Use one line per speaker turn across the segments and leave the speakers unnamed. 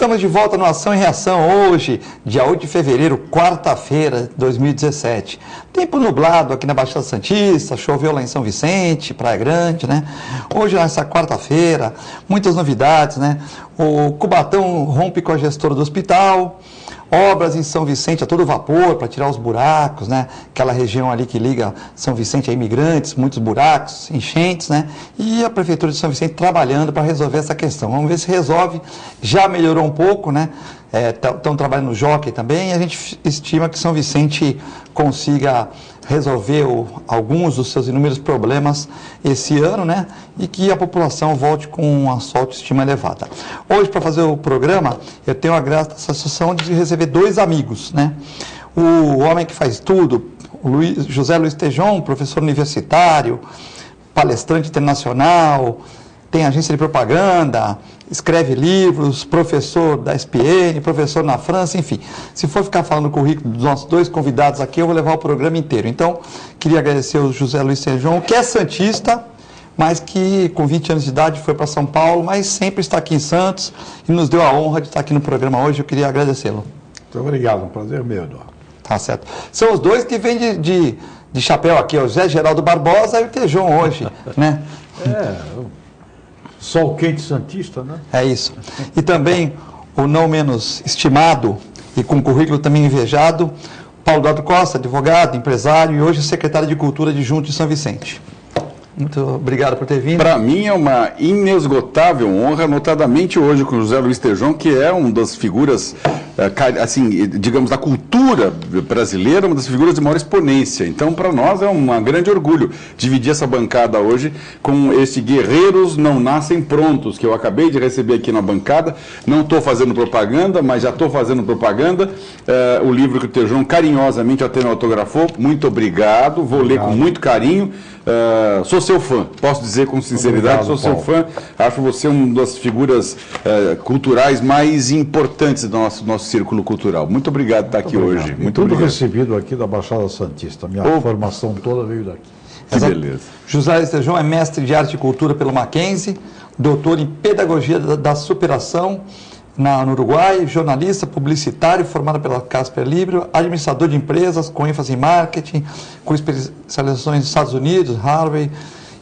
Estamos de volta no Ação e Reação hoje, dia 8 de fevereiro, quarta-feira de 2017. Tempo nublado aqui na Baixada Santista, choveu lá em São Vicente, Praia Grande, né? Hoje, nessa quarta-feira, muitas novidades, né? O Cubatão rompe com a gestora do hospital, obras em São Vicente a todo vapor para tirar os buracos, né? Aquela região ali que liga São Vicente a imigrantes, muitos buracos, enchentes, né? E a Prefeitura de São Vicente trabalhando para resolver essa questão. Vamos ver se resolve. Já melhorou um pouco, né? Estão trabalhando no Jockey também e a gente estima que São Vicente consiga resolver alguns dos seus inúmeros problemas esse ano, né? E que a população volte com uma sua autoestima elevada. Hoje, para fazer o programa, eu tenho a grata satisfação de receber dois amigos, né? O homem que faz tudo, José Luiz Tejon, professor universitário, palestrante internacional, tem agência de propaganda, escreve livros, professor da SPN, professor na França, enfim. Se for ficar falando o currículo dos nossos dois convidados aqui, eu vou levar o programa inteiro. Então, queria agradecer ao José Luiz Tejon, que é santista, mas que com 20 anos de idade foi para São Paulo, mas sempre está aqui em Santos e nos deu a honra de estar aqui no programa hoje. Eu queria agradecê-lo.
Muito obrigado, um prazer meu, Eduardo.
Tá certo. São os dois que vêm de chapéu aqui, o José Geraldo Barbosa e o Tejon hoje, né?
Sol quente santista, né?
É isso. E também o não menos estimado e com currículo também invejado, Paulo Eduardo Costa, advogado, empresário e hoje secretário de Cultura adjunto de São Vicente. Muito obrigado por ter vindo.
Para mim é uma inesgotável honra, notadamente hoje com o José Luiz Tejon, que é uma das figuras, assim, digamos, da cultura brasileira, uma das figuras de maior exponência. Então, para nós é um grande orgulho dividir essa bancada hoje com esse Guerreiros Não Nascem Prontos, que eu acabei de receber aqui na bancada. Não estou fazendo propaganda, mas já estou fazendo propaganda. O livro que o Tejon carinhosamente até me autografou. Muito obrigado, vou ler com muito carinho. Sou seu fã, posso dizer com sinceridade, sou seu fã, acho você uma das figuras culturais mais importantes do nosso círculo cultural. Muito obrigado por estar aqui hoje.
Muito tudo obrigado. Recebido aqui da Baixada Santista, minha formação toda veio daqui.
Que beleza.
José Luiz Tejon é mestre de arte e cultura pelo Mackenzie, doutor em pedagogia da superação no Uruguai, jornalista, publicitário, formado pela Casper Libero, administrador de empresas com ênfase em marketing, com especializações nos Estados Unidos, Harvard,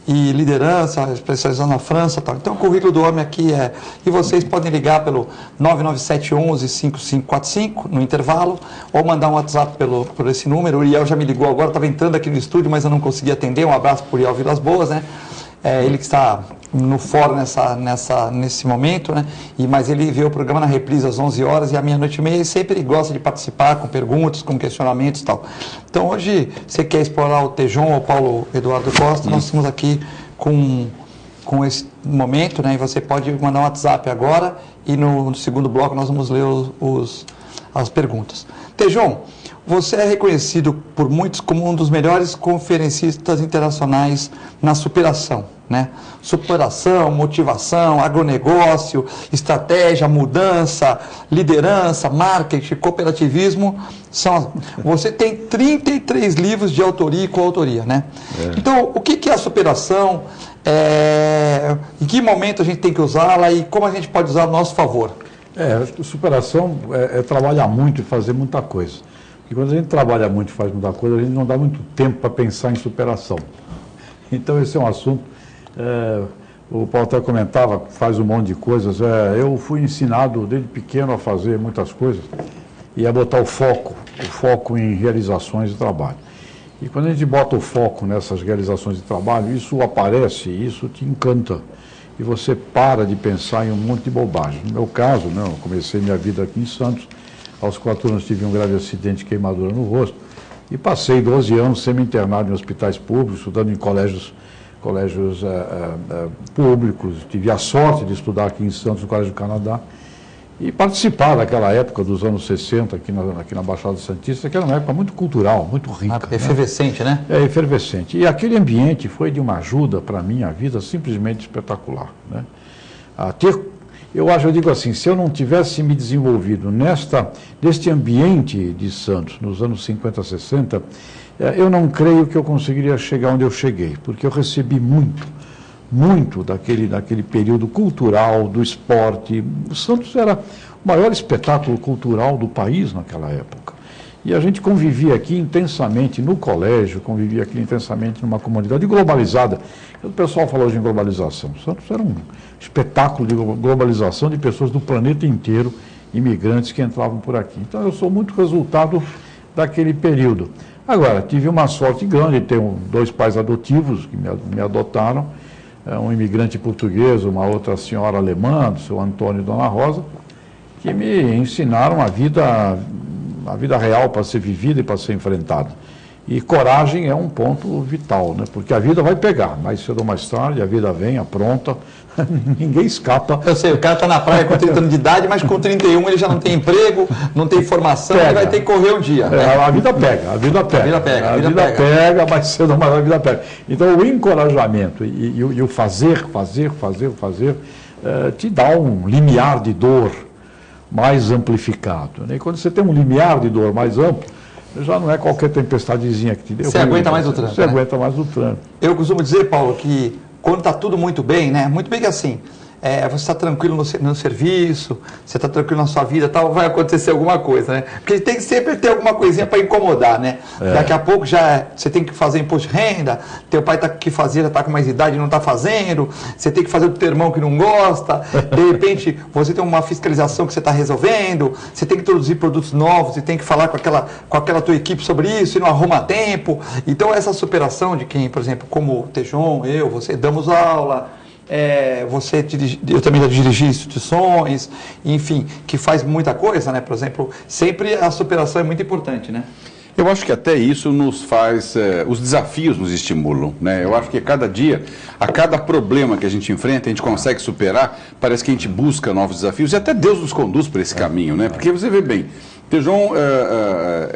e liderança, especialização na França. Tal. Então, o currículo do homem aqui é... E vocês podem ligar pelo 99711-5545 no intervalo, ou mandar um WhatsApp por esse número. O Uriel já me ligou agora, estava entrando aqui no estúdio, mas eu não consegui atender. Um abraço para o Uriel Vilas Boas, né? Ele que está no fórum nesse momento, né? Mas ele vê o programa na reprise às 11 horas e à meia-noite e meia, e sempre gosta de participar com perguntas, com questionamentos e tal. Então hoje, você quer explorar o Tejon ou o Paulo Eduardo Costa, nós estamos aqui com esse momento, né? E você pode mandar um WhatsApp agora e no segundo bloco nós vamos ler as perguntas. Tejon, você é reconhecido por muitos como um dos melhores conferencistas internacionais na superação, né? Superação, motivação, agronegócio, estratégia, mudança, liderança, marketing, cooperativismo. Você tem 33 livros de autoria e coautoria, né? Então, o que é a superação? Em que momento a gente tem que usá-la e como a gente pode usar a nosso favor?
Acho que superação é trabalhar muito e fazer muita coisa. E quando a gente trabalha muito e faz muita coisa, a gente não dá muito tempo para pensar em superação. Então, esse é um assunto... o Paulo até comentava, faz um monte de coisas. Eu fui ensinado desde pequeno a fazer muitas coisas e a botar o foco em realizações de trabalho. E quando a gente bota o foco nessas realizações de trabalho, isso aparece, isso te encanta. E você para de pensar em um monte de bobagem. No meu caso, né, eu comecei minha vida aqui em Santos. Aos 4 anos tive um grave acidente de queimadura no rosto e passei 12 anos semi-internado em hospitais públicos, estudando em colégios públicos. Tive a sorte de estudar aqui em Santos, no Colégio do Canadá, e participar daquela época dos anos 60 aqui na Baixada Santista, que era uma época muito cultural, muito rica.
Efervescente, né?
Efervescente. E aquele ambiente foi de uma ajuda para a minha vida simplesmente espetacular, né? Eu digo assim, se eu não tivesse me desenvolvido neste ambiente de Santos, nos anos 50, 60, eu não creio que eu conseguiria chegar onde eu cheguei, porque eu recebi muito daquele período cultural, do esporte. O Santos era o maior espetáculo cultural do país naquela época. E a gente convivia aqui intensamente no colégio, convivia aqui intensamente numa comunidade globalizada. O pessoal fala hoje em globalização. Santos era um espetáculo de globalização de pessoas do planeta inteiro, imigrantes que entravam por aqui. Então eu sou muito resultado daquele período. Agora, tive uma sorte grande, tenho 2 pais adotivos que me adotaram, um imigrante português, uma outra senhora alemã, do seu Antônio e Dona Rosa, que me ensinaram a vida real para ser vivida e para ser enfrentada. E coragem é um ponto vital, né? Porque a vida vai pegar, mais cedo ou mais tarde, a vida vem, apronta, ninguém escapa.
Eu sei, o cara está na praia com 30 anos de idade, mas com 31 ele já não tem emprego, não tem formação, ele vai ter que correr um dia. Né?
A vida pega, a vida pega. A vida pega, mais cedo ou mais tarde a vida pega. Então o encorajamento e o fazer, te dá um limiar de dor mais amplificado. Né? E quando você tem um limiar de dor mais amplo, já não é qualquer tempestadezinha que te deu.
Você aguenta mais o tranco.
Você aguenta mais o tranco.
Eu costumo dizer, Paulo, que quando está tudo muito bem, né? Muito bem que assim, você está tranquilo no serviço, você está tranquilo na sua vida, tal, vai acontecer alguma coisa, né? Porque tem que sempre ter alguma coisinha para incomodar, né? Daqui a pouco você tem que fazer imposto de renda, teu pai que fazia já está com mais idade e não está fazendo, você tem que fazer o teu irmão que não gosta, de repente você tem uma fiscalização que você está resolvendo, você tem que introduzir produtos novos e tem que falar com aquela tua equipe sobre isso e não arruma tempo. Então essa superação de quem, por exemplo, como o Tejon, você damos aula, eu também já dirigi instituições, enfim, que faz muita coisa, né? Por exemplo, sempre a superação é muito importante, né?
Eu acho que até isso nos faz, os desafios nos estimulam, né? Eu acho que cada dia, a cada problema que a gente enfrenta, a gente consegue superar, parece que a gente busca novos desafios e até Deus nos conduz por esse caminho, né? Porque você vê bem, Tejon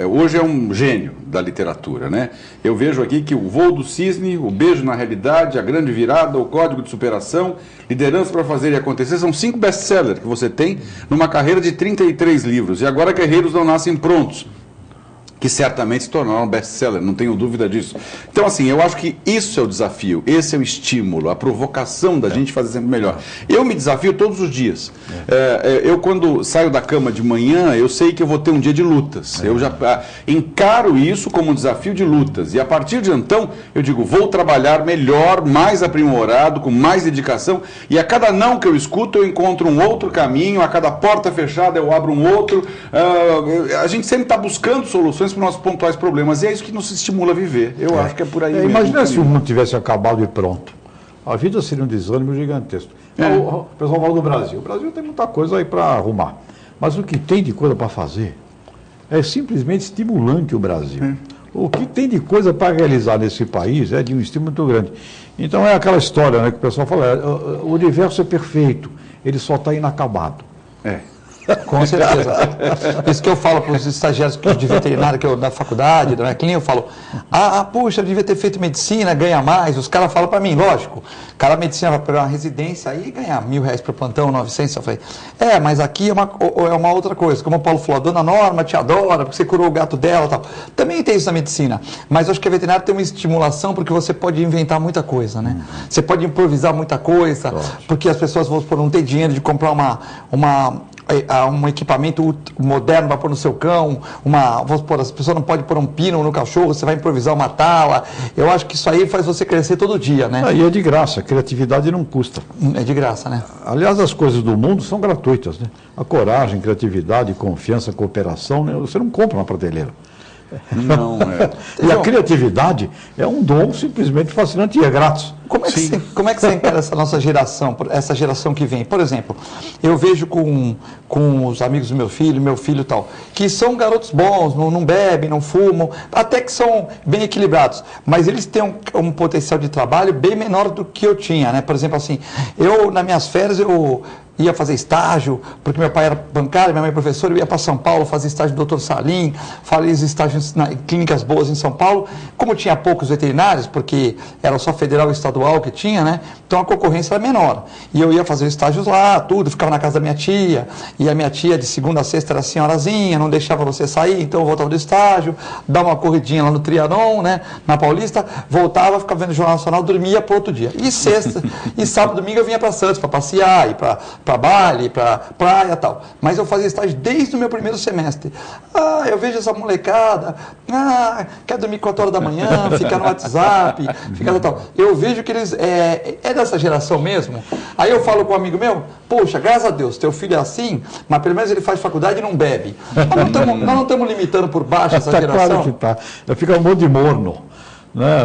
hoje é um gênio da literatura, né? Eu vejo aqui que o Voo do Cisne, O Beijo na Realidade, A Grande Virada, O Código de Superação, Liderança para Fazer e Acontecer, são 5 best-sellers que você tem numa carreira de 33 livros. E agora Guerreiros Não Nascem Prontos, que certamente se tornaram best-seller, não tenho dúvida disso. Então, assim, eu acho que isso é o desafio, esse é o estímulo, a provocação da gente fazer sempre melhor. Eu me desafio todos os dias. Eu, quando saio da cama de manhã, eu sei que eu vou ter um dia de lutas. Eu já encaro isso como um desafio de lutas. E a partir de então, eu digo, vou trabalhar melhor, mais aprimorado, com mais dedicação. E a cada não que eu escuto, eu encontro um outro caminho. A cada porta fechada, eu abro um outro. A gente sempre está buscando soluções para os nossos pontuais problemas, e é isso que nos estimula a viver. Eu acho que é por aí mesmo.
Imagina se o mundo tivesse acabado e pronto. A vida seria um desânimo gigantesco. O pessoal fala do Brasil. O Brasil tem muita coisa aí para arrumar. Mas o que tem de coisa para fazer é simplesmente estimulante o Brasil. O que tem de coisa para realizar nesse país é de um estímulo muito grande. Então é aquela história, né, que o pessoal fala, o universo é perfeito, ele só está inacabado.
Com certeza. Isso que eu falo para os estagiários de veterinário que eu, da faculdade, da minha clínica, eu falo, puxa, eu devia ter feito medicina, ganha mais. Os caras falam para mim, lógico, o cara medicina vai pegar uma residência aí e ganhar R$1.000 por plantão, 900. Eu falei, mas aqui é uma outra coisa. Como o Paulo falou, a dona Norma te adora, porque você curou o gato dela e tal. Também tem isso na medicina, mas eu acho que a veterinária tem uma estimulação porque você pode inventar muita coisa, né? Você pode improvisar muita coisa, porque as pessoas, vão supor, não ter dinheiro de comprar um equipamento moderno para pôr no seu cão, vamos supor, as pessoas não podem pôr um pino no cachorro, você vai improvisar uma tala. Eu acho que isso aí faz você crescer todo dia, né?
E é de graça, criatividade não custa.
É de graça, né?
Aliás, as coisas do mundo são gratuitas, né? A coragem, criatividade, confiança, cooperação, né? Você não compra uma prateleira.
Não,
E a criatividade é um dom simplesmente fascinante e é grátis.
Como é que você encara essa nossa geração, essa geração que vem? Por exemplo, eu vejo com os amigos do meu filho e tal, que são garotos bons, não bebem, não fumam, até que são bem equilibrados, mas eles têm um potencial de trabalho bem menor do que eu tinha, né? Por exemplo, assim, nas minhas férias, eu ia fazer estágio, porque meu pai era bancário, minha mãe é professora, eu ia para São Paulo fazer estágio do Dr. Salim, fazia estágios em clínicas boas em São Paulo. Como tinha poucos veterinários, porque era só federal e estadual que tinha, né? Então a concorrência era menor. E eu ia fazer estágios lá, ficava na casa da minha tia, e a minha tia de segunda a sexta era senhorazinha, não deixava você sair, então eu voltava do estágio, dava uma corridinha lá no Trianon, né? Na Paulista, voltava, ficava vendo o Jornal Nacional, dormia para outro dia. E sexta, e sábado, domingo eu vinha para Santos para passear, e para para baile, para praia e tal. Mas eu fazia estágio desde o meu primeiro semestre. Eu vejo essa molecada, quer dormir 4 horas da manhã, ficar no WhatsApp, ficar tal. Eu vejo que eles, é dessa geração mesmo. Aí eu falo com um amigo meu, poxa, graças a Deus, teu filho é assim, mas pelo menos ele faz faculdade e não bebe. Nós não estamos limitando por baixo essa geração.
Claro que tá. Fica um monte de morno. Né?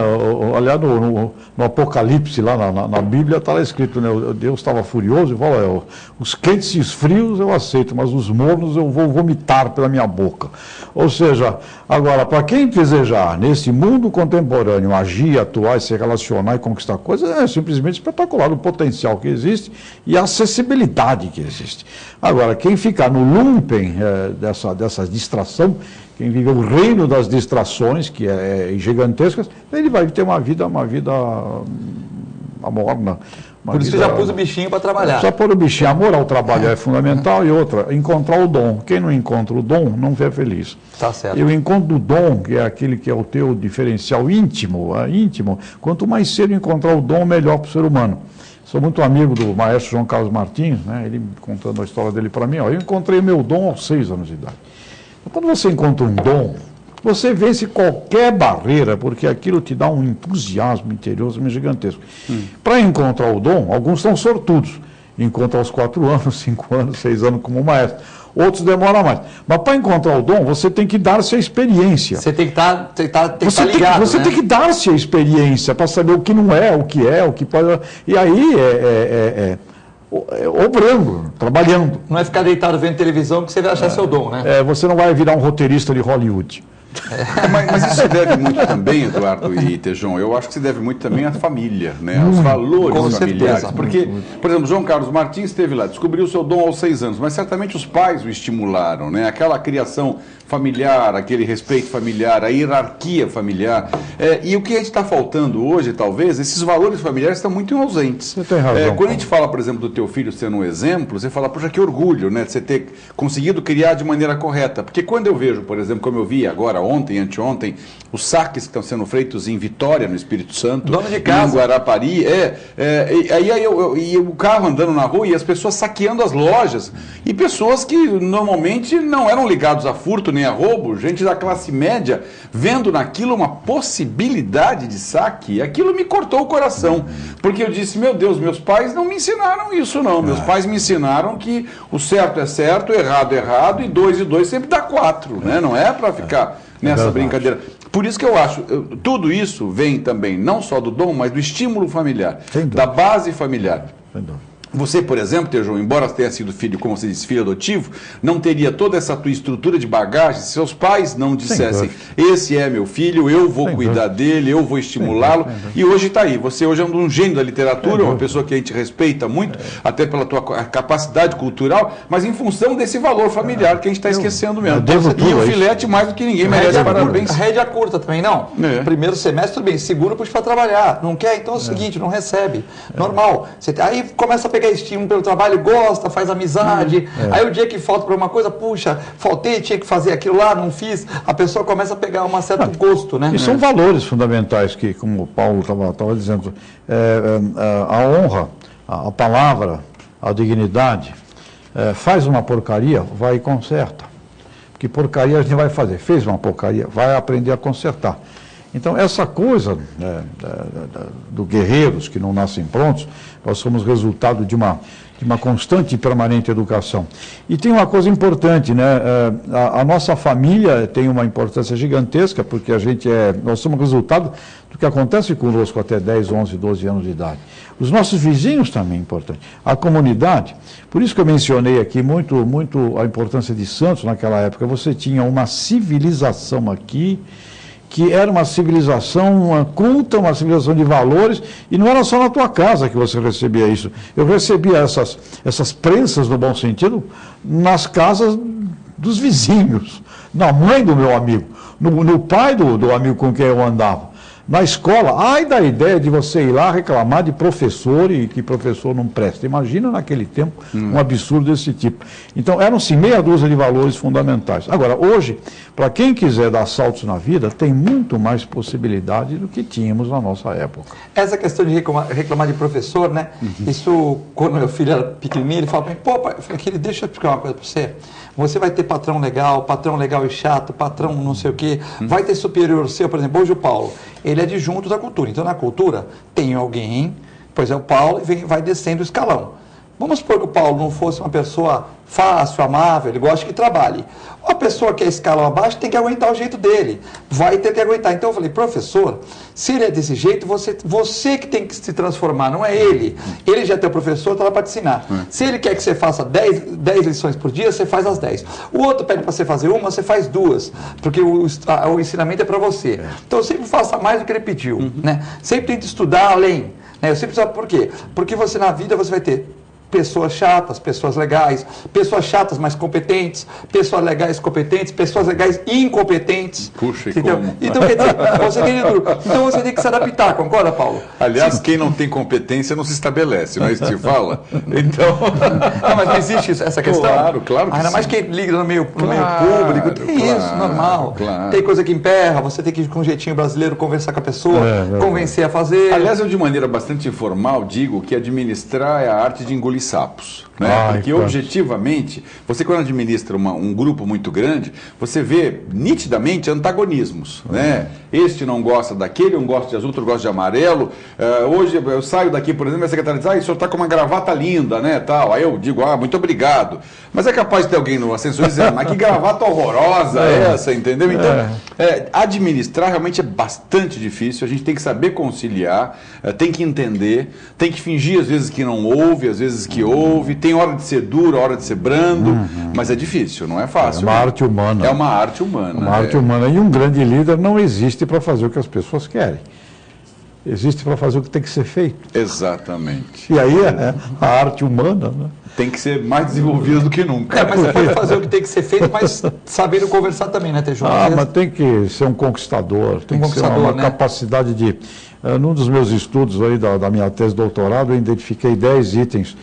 Aliás, no Apocalipse, lá na Bíblia, está lá escrito, né? Deus estava furioso e falou, os quentes e os frios eu aceito, mas os mornos eu vou vomitar pela minha boca. Ou seja, agora, para quem desejar, nesse mundo contemporâneo, agir, atuar, se relacionar e conquistar coisas, é simplesmente espetacular o potencial que existe e a acessibilidade que existe. Agora, quem ficar no lumpen dessa distração, quem vive o reino das distrações, que é gigantescas, ele vai ter uma vida amorna.
Por isso que já pôs o bichinho para trabalhar.
Já pôr o bichinho. Amor ao trabalho é fundamental. E outra, encontrar o dom. Quem não encontra o dom, não é feliz.
Tá certo.
E o encontro do dom, que é aquele que é o teu diferencial íntimo, quanto mais cedo encontrar o dom, melhor para o ser humano. Sou muito amigo do maestro João Carlos Martins, né? Ele contando a história dele para mim. Eu encontrei meu dom aos 6 anos de idade. Quando você encontra um dom, você vence qualquer barreira, porque aquilo te dá um entusiasmo interior gigantesco. Para encontrar o dom, alguns são sortudos. Encontram aos 4 anos, 5 anos, 6 anos como maestro. Outros demoram mais. Mas para encontrar o dom, você tem que dar-se a experiência.
Você tem que estar ligado.
Você tem que dar-se a experiência para saber o que não é, o que pode. E aí obrando, trabalhando.
Não é ficar deitado vendo televisão que você vai achar seu dom, né?
Você não vai virar um roteirista de Hollywood.
Mas isso se deve muito também, Eduardo e Tejon, eu acho que se deve muito também à família, né? Aos valores familiares. Porque, por exemplo, João Carlos Martins esteve lá, descobriu o seu dom aos 6 anos, mas certamente os pais o estimularam, né? Aquela criação familiar, aquele respeito familiar, a hierarquia familiar. E o que a gente está faltando hoje, talvez, esses valores familiares estão muito ausentes.
Você tem razão.
Quando a gente fala, por exemplo, do teu filho sendo um exemplo, você fala, poxa, que orgulho, né? De você ter conseguido criar de maneira correta. Porque quando eu vejo, por exemplo, como eu vi agora, ontem, anteontem, os saques que estão sendo feitos em Vitória, no Espírito Santo,
dono de casa,
em Guarapari, e o carro andando na rua e as pessoas saqueando as lojas, e pessoas que normalmente não eram ligados a furto nem a roubo, gente da classe média, vendo naquilo uma possibilidade de saque, aquilo me cortou o coração, porque eu disse, meu Deus, meus pais não me ensinaram isso não, meus pais me ensinaram que o certo é certo, o errado é errado, e 2 e 2 sempre dá 4, né? Não é para ficar nessa brincadeira. Por isso que eu acho, tudo isso vem também, não só do dom, mas do estímulo familiar, da base familiar. Você, por exemplo, Tejon, embora tenha sido filho, como você disse, filho adotivo, não teria toda essa tua estrutura de bagagem se seus pais não dissessem, esse é meu filho, eu vou cuidar dele, eu vou estimulá-lo. E hoje está aí. Você hoje é um gênio da literatura, uma pessoa que a gente respeita muito, até pela tua capacidade cultural, mas em função desse valor familiar que a gente está esquecendo mesmo. E o Filete, mais do que ninguém, merece parabéns.
Rédea curta também, não. Primeiro semestre, tudo bem, segura para trabalhar. Não quer? Então é o seguinte, não recebe. Normal. Aí começa a pegar estímulo pelo trabalho, gosta, faz amizade. Aí o dia que falta para uma coisa, puxa, faltei, tinha que fazer aquilo lá, não fiz. A pessoa começa a pegar um certo gosto, né?
E são valores fundamentais que, como o Paulo estava dizendo, a honra, a palavra, a dignidade. Faz uma porcaria, vai e conserta. Porque porcaria a gente vai fazer. Fez uma porcaria, vai aprender a consertar. Então, essa coisa do guerreiros que não nascem prontos, nós somos resultado de uma constante e permanente educação. E tem uma coisa importante, né? A nossa família tem uma importância gigantesca, porque nós somos resultado do que acontece conosco até 10, 11, 12 anos de idade. Os nossos vizinhos também é importante. A comunidade, por isso que eu mencionei aqui muito a importância de Santos naquela época. Você tinha uma civilização aqui, que era uma civilização culta, uma civilização de valores, e não era só na tua casa que você recebia isso. Eu recebia essas prensas, no bom sentido, nas casas dos vizinhos, na mãe do meu amigo, no pai do amigo com quem eu andava. Na escola, ai da ideia de você ir lá reclamar de professor e que professor não presta. Imagina naquele tempo um absurdo desse tipo. Então, eram-se meia dúzia de valores fundamentais. Agora, hoje, para quem quiser dar saltos na vida, tem muito mais possibilidade do que tínhamos na nossa época.
Essa questão de reclamar de professor, né? Isso, quando meu filho era pequenininho, ele falava para mim, pô, pai, eu falei, filho, deixa eu explicar uma coisa para você. Você vai ter patrão legal e chato, patrão não sei o quê, vai ter superior seu, por exemplo, hoje o Paulo, ele é adjunto da cultura. Então, na cultura, tem alguém, pois é o Paulo, e vai descendo o escalão. Vamos supor que o Paulo não fosse uma pessoa fácil, amável, ele gosta que trabalhe. Uma pessoa que é escalão abaixo tem que aguentar o jeito dele, vai ter que aguentar. Então eu falei, professor, se ele é desse jeito, você que tem que se transformar, não é ele. Ele já é teu professor, está lá para te ensinar. Se ele quer que você faça 10 lições por dia, você faz as 10. O outro pede para você fazer uma, você faz 2, porque o ensinamento é para você. Então sempre faça mais do que ele pediu. Né? Sempre tente estudar além. Né? Eu sempre sabe por quê? Porque você na vida você vai ter pessoas chatas, pessoas legais, pessoas chatas, mas competentes, pessoas legais competentes, pessoas legais incompetentes.
Puxa,
então, quer dizer, então você tem que se adaptar, concorda, Paulo?
Aliás, quem não tem competência não se estabelece, não é isso que se fala? Então...
Não, mas não existe essa questão?
Claro que
ainda
sim.
mais quem liga no meio público, tem isso, normal.
Claro.
Tem coisa que emperra, você tem que ir com um jeitinho brasileiro conversar com a pessoa, convencer a fazer.
Aliás, eu de maneira bastante informal digo que administrar é a arte de engolir sapos. Né? Porque objetivamente, você quando administra um grupo muito grande, você vê nitidamente antagonismos. Né? Este não gosta daquele, um gosta de azul, outro gosta de amarelo. Hoje eu saio daqui, por exemplo, a secretária diz, o senhor está com uma gravata linda, né? Tal. Aí eu digo, muito obrigado. Mas é capaz de ter alguém no ascensor dizendo, mas que gravata horrorosa essa, entendeu? Então, administrar realmente é bastante difícil, a gente tem que saber conciliar, tem que entender, tem que fingir às vezes que não ouve, às vezes que ouve, tem hora de ser duro, hora de ser brando, mas é difícil, não é fácil.
É uma arte humana.
É uma arte humana.
Uma arte humana. E um grande líder não existe para fazer o que as pessoas querem. Existe para fazer o que tem que ser feito.
Exatamente.
E aí a arte humana, né?
Tem que ser mais desenvolvida do que nunca.
Mas você pode fazer o que tem que ser feito, mas sabendo conversar também, né, Tejo?
Mas tem que ser um conquistador, tem que ser uma capacidade de... num dos meus estudos aí da minha tese de doutorado, eu identifiquei 10 itens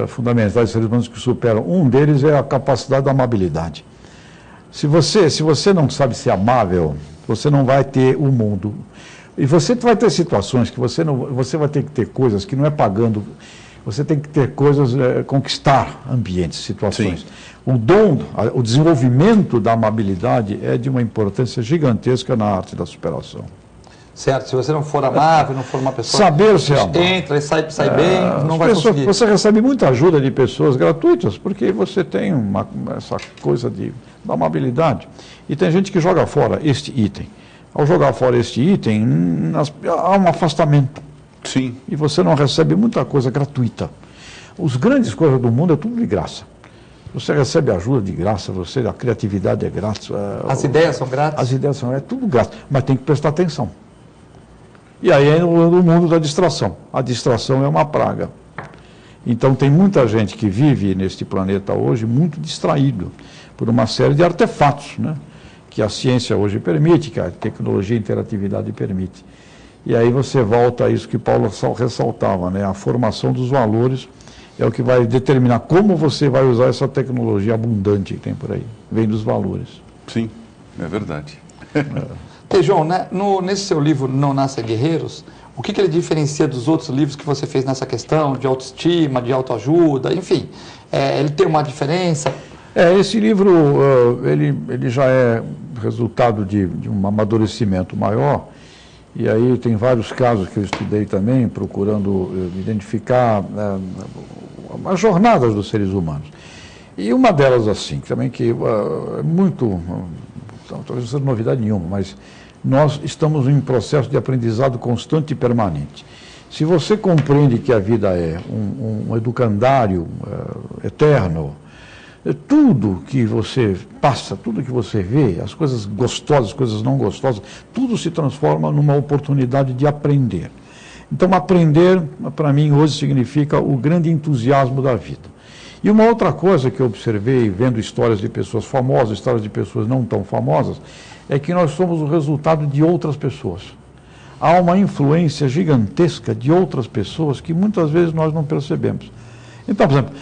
fundamentais de seres humanos que superam. Um deles é a capacidade da amabilidade. Se você não sabe ser amável, você não vai ter o mundo. E você vai ter situações que você vai ter que ter coisas que não é pagando. Você tem que ter coisas, conquistar ambientes, situações. Sim. O desenvolvimento da amabilidade é de uma importância gigantesca na arte da superação.
Certo, se você não for amável, não for uma pessoa
saber ser amável,
entra e sai bem, não vai conseguir.
Você recebe muita ajuda de pessoas gratuitas, porque você tem essa coisa da amabilidade. E tem gente que joga fora este item. Ao jogar fora este item, há um afastamento.
Sim.
E você não recebe muita coisa gratuita. As grandes coisas do mundo é tudo de graça. Você recebe ajuda de graça, a criatividade é grátis.
As ideias são grátis?
As ideias são, tudo grátis, mas tem que prestar atenção. E aí é no mundo da distração. A distração é uma praga. Então tem muita gente que vive neste planeta hoje muito distraído por uma série de artefatos, né? Que a ciência hoje permite, que a tecnologia e a interatividade permite. E aí você volta a isso que Paulo ressaltava, né? A formação dos valores é o que vai determinar como você vai usar essa tecnologia abundante que tem por aí. Vem dos valores.
Sim, é verdade.
Tejon, né? Nesse seu livro Não Nascem Guerreiros, o que ele diferencia dos outros livros que você fez nessa questão de autoestima, de autoajuda, enfim, ele tem uma diferença?
Esse livro, ele já é resultado de um amadurecimento maior, e aí tem vários casos que eu estudei também, procurando identificar as jornadas dos seres humanos. E uma delas, assim, também que é muito, talvez não seja novidade nenhuma, mas nós estamos em processo de aprendizado constante e permanente. Se você compreende que a vida é um educandário eterno, tudo que você passa, tudo que você vê, as coisas gostosas, as coisas não gostosas, tudo se transforma numa oportunidade de aprender. Então, aprender, para mim, hoje significa o grande entusiasmo da vida. E uma outra coisa que eu observei, vendo histórias de pessoas famosas, histórias de pessoas não tão famosas, é que nós somos o resultado de outras pessoas. há uma influência gigantesca de outras pessoas que muitas vezes nós não percebemos. Então, por exemplo,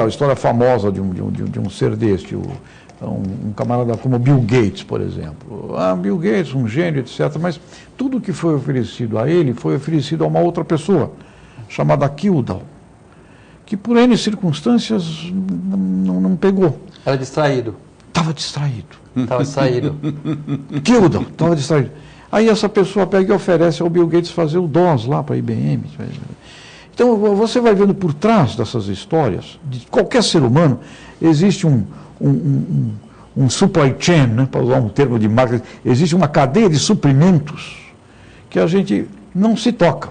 história famosa de um ser deste, um camarada como Bill Gates, por exemplo. Bill Gates, um gênio, etc. Mas tudo que foi oferecido a ele foi oferecido a uma outra pessoa, chamada Kildall, que por N circunstâncias não pegou.
Era distraído.
Estava distraído.
Estava distraído.
Kildall, estava distraído. Aí essa pessoa pega e oferece ao Bill Gates fazer o DOS lá para a IBM. Então você vai vendo por trás dessas histórias, de qualquer ser humano, existe um supply chain, né, para usar um termo de marketing, existe uma cadeia de suprimentos que a gente não se toca.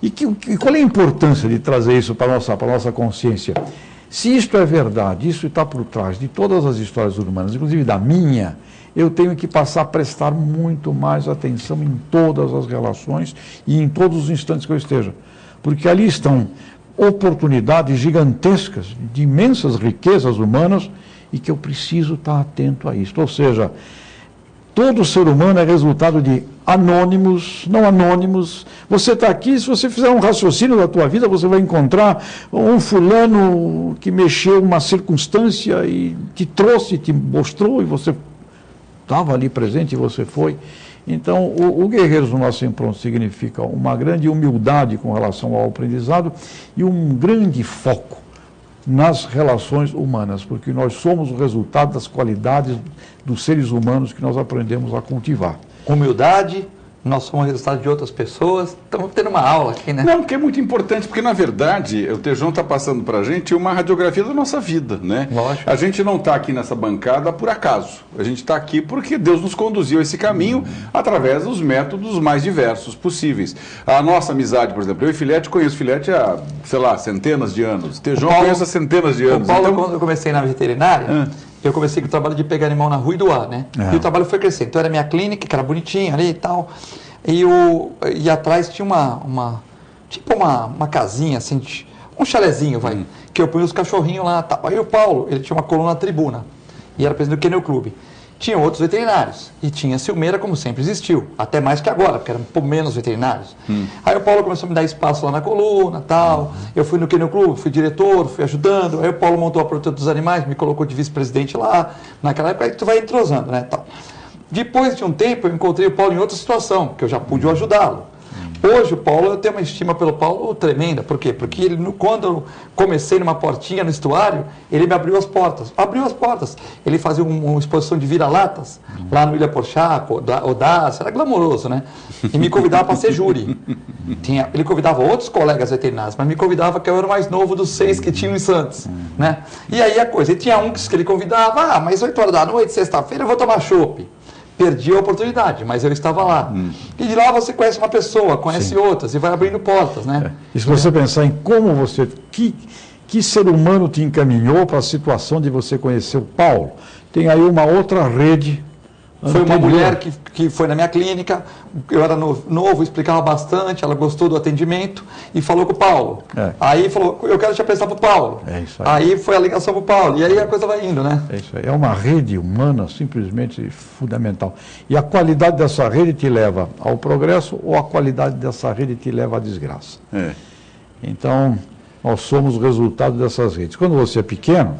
E qual é a importância de trazer isso para a nossa consciência? Se isto é verdade, isso está por trás de todas as histórias humanas, inclusive da minha, eu tenho que passar a prestar muito mais atenção em todas as relações e em todos os instantes que eu esteja. Porque ali estão oportunidades gigantescas de imensas riquezas humanas e que eu preciso estar atento a isso. Ou seja, todo ser humano é resultado de anônimos, não anônimos. Você está aqui, se você fizer um raciocínio da tua vida, você vai encontrar um fulano que mexeu uma circunstância e te trouxe, te mostrou, e você estava ali presente e você foi. Então, o Guerreiros do Nosso Impronto significa uma grande humildade com relação ao aprendizado e um grande foco nas relações humanas, porque nós somos o resultado das qualidades dos seres humanos que nós aprendemos a cultivar.
Humildade, nós somos o resultado de outras pessoas. Estamos tendo uma aula aqui, né?
Não, porque é muito importante, porque na verdade o Tejon está passando para a gente uma radiografia da nossa vida, né?
Lógico.
A gente não está aqui nessa bancada por acaso. A gente está aqui porque Deus nos conduziu a esse caminho através dos métodos mais diversos possíveis. A nossa amizade, por exemplo, eu e Filete conheço Filete há, sei lá, centenas de anos. Tejon conhece há centenas de anos.
O Paulo,
então...
quando eu comecei na veterinária, eu comecei com o trabalho de pegar animal na rua e doar, né? E o trabalho foi crescendo. Então era minha clínica, que era bonitinha ali e tal. E atrás tinha uma casinha, assim, um chalezinho, que eu punha os cachorrinhos lá. Tal. Aí o Paulo, ele tinha uma coluna na tribuna, e era presidente do Kennel Club. Tinha outros veterinários, e tinha Silmeira, como sempre existiu, até mais que agora, porque eram um pouco menos veterinários. Aí o Paulo começou a me dar espaço lá na coluna, tal. Eu fui no Kennel Club, fui diretor, fui ajudando. Aí o Paulo montou a protetora dos animais, me colocou de vice-presidente lá. Naquela época, aí tu vai entrosando, né, tal. Depois de um tempo, eu encontrei o Paulo em outra situação, que eu já pude ajudá-lo. Hoje, o Paulo, eu tenho uma estima pelo Paulo tremenda. Por quê? Porque ele, quando eu comecei numa portinha no estuário, ele me abriu as portas. Abriu as portas. Ele fazia uma exposição de vira-latas, lá no Ilha Porchat, Audace, era glamouroso, né? E me convidava para ser júri. Ele convidava outros colegas veterinários, mas me convidava que eu era o mais novo dos 6 que tinham em Santos, né? E aí a coisa, e tinha um que ele convidava, mas 8 horas da noite, sexta-feira, eu vou tomar chopp. Perdi a oportunidade, mas eu estava lá. E de lá você conhece uma pessoa, conhece outras, e vai abrindo portas, né?
E se você pensar em como você... Que ser humano te encaminhou para a situação de você conhecer o Paulo? Tem aí uma outra rede.
Foi uma mulher que foi na minha clínica, eu era novo, explicava bastante, ela gostou do atendimento e falou com o Paulo. Aí falou, eu quero te apresentar para o Paulo.
É isso aí.
Aí foi a ligação para o Paulo, e aí a coisa vai indo, né?
É isso aí. É uma rede humana simplesmente fundamental. E a qualidade dessa rede te leva ao progresso ou a qualidade dessa rede te leva à desgraça. Então, nós somos o resultado dessas redes. Quando você é pequeno,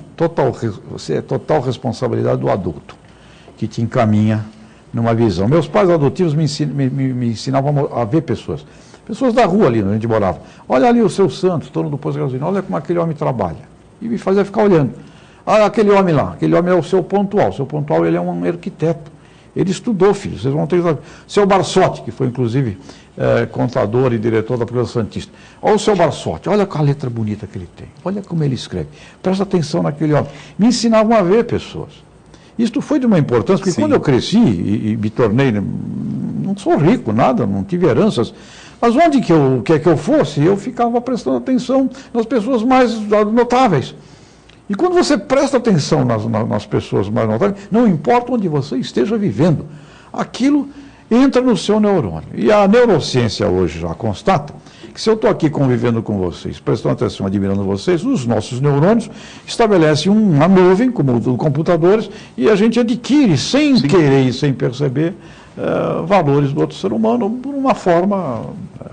você é total responsabilidade do adulto, que te encaminha numa visão. Meus pais adotivos me ensinavam a ver pessoas da rua ali onde a gente morava. Olha ali o seu Santos, dono do posto de gasolina, olha como aquele homem trabalha. E me fazia ficar olhando. Olha aquele homem lá, aquele homem é o seu pontual. O seu pontual, ele é um arquiteto. Ele estudou, filho, vocês vão ter que... Seu Barsotti, que foi inclusive contador e diretor da Procuradoria Santista. Olha o seu Barsotti, olha a letra bonita que ele tem. Olha como ele escreve. Presta atenção naquele homem. Me ensinavam a ver pessoas. Isto foi de uma importância, porque quando eu cresci e me tornei, não sou rico, nada, não tive heranças, mas onde quer que eu fosse, eu ficava prestando atenção nas pessoas mais notáveis. E quando você presta atenção nas pessoas mais notáveis, não importa onde você esteja vivendo, aquilo entra no seu neurônio. E a neurociência hoje já constata que se eu estou aqui convivendo com vocês, prestando atenção, admirando vocês, os nossos neurônios estabelecem uma nuvem, como o dos computadores, e a gente adquire, sem querer e sem perceber, valores do outro ser humano por uma forma...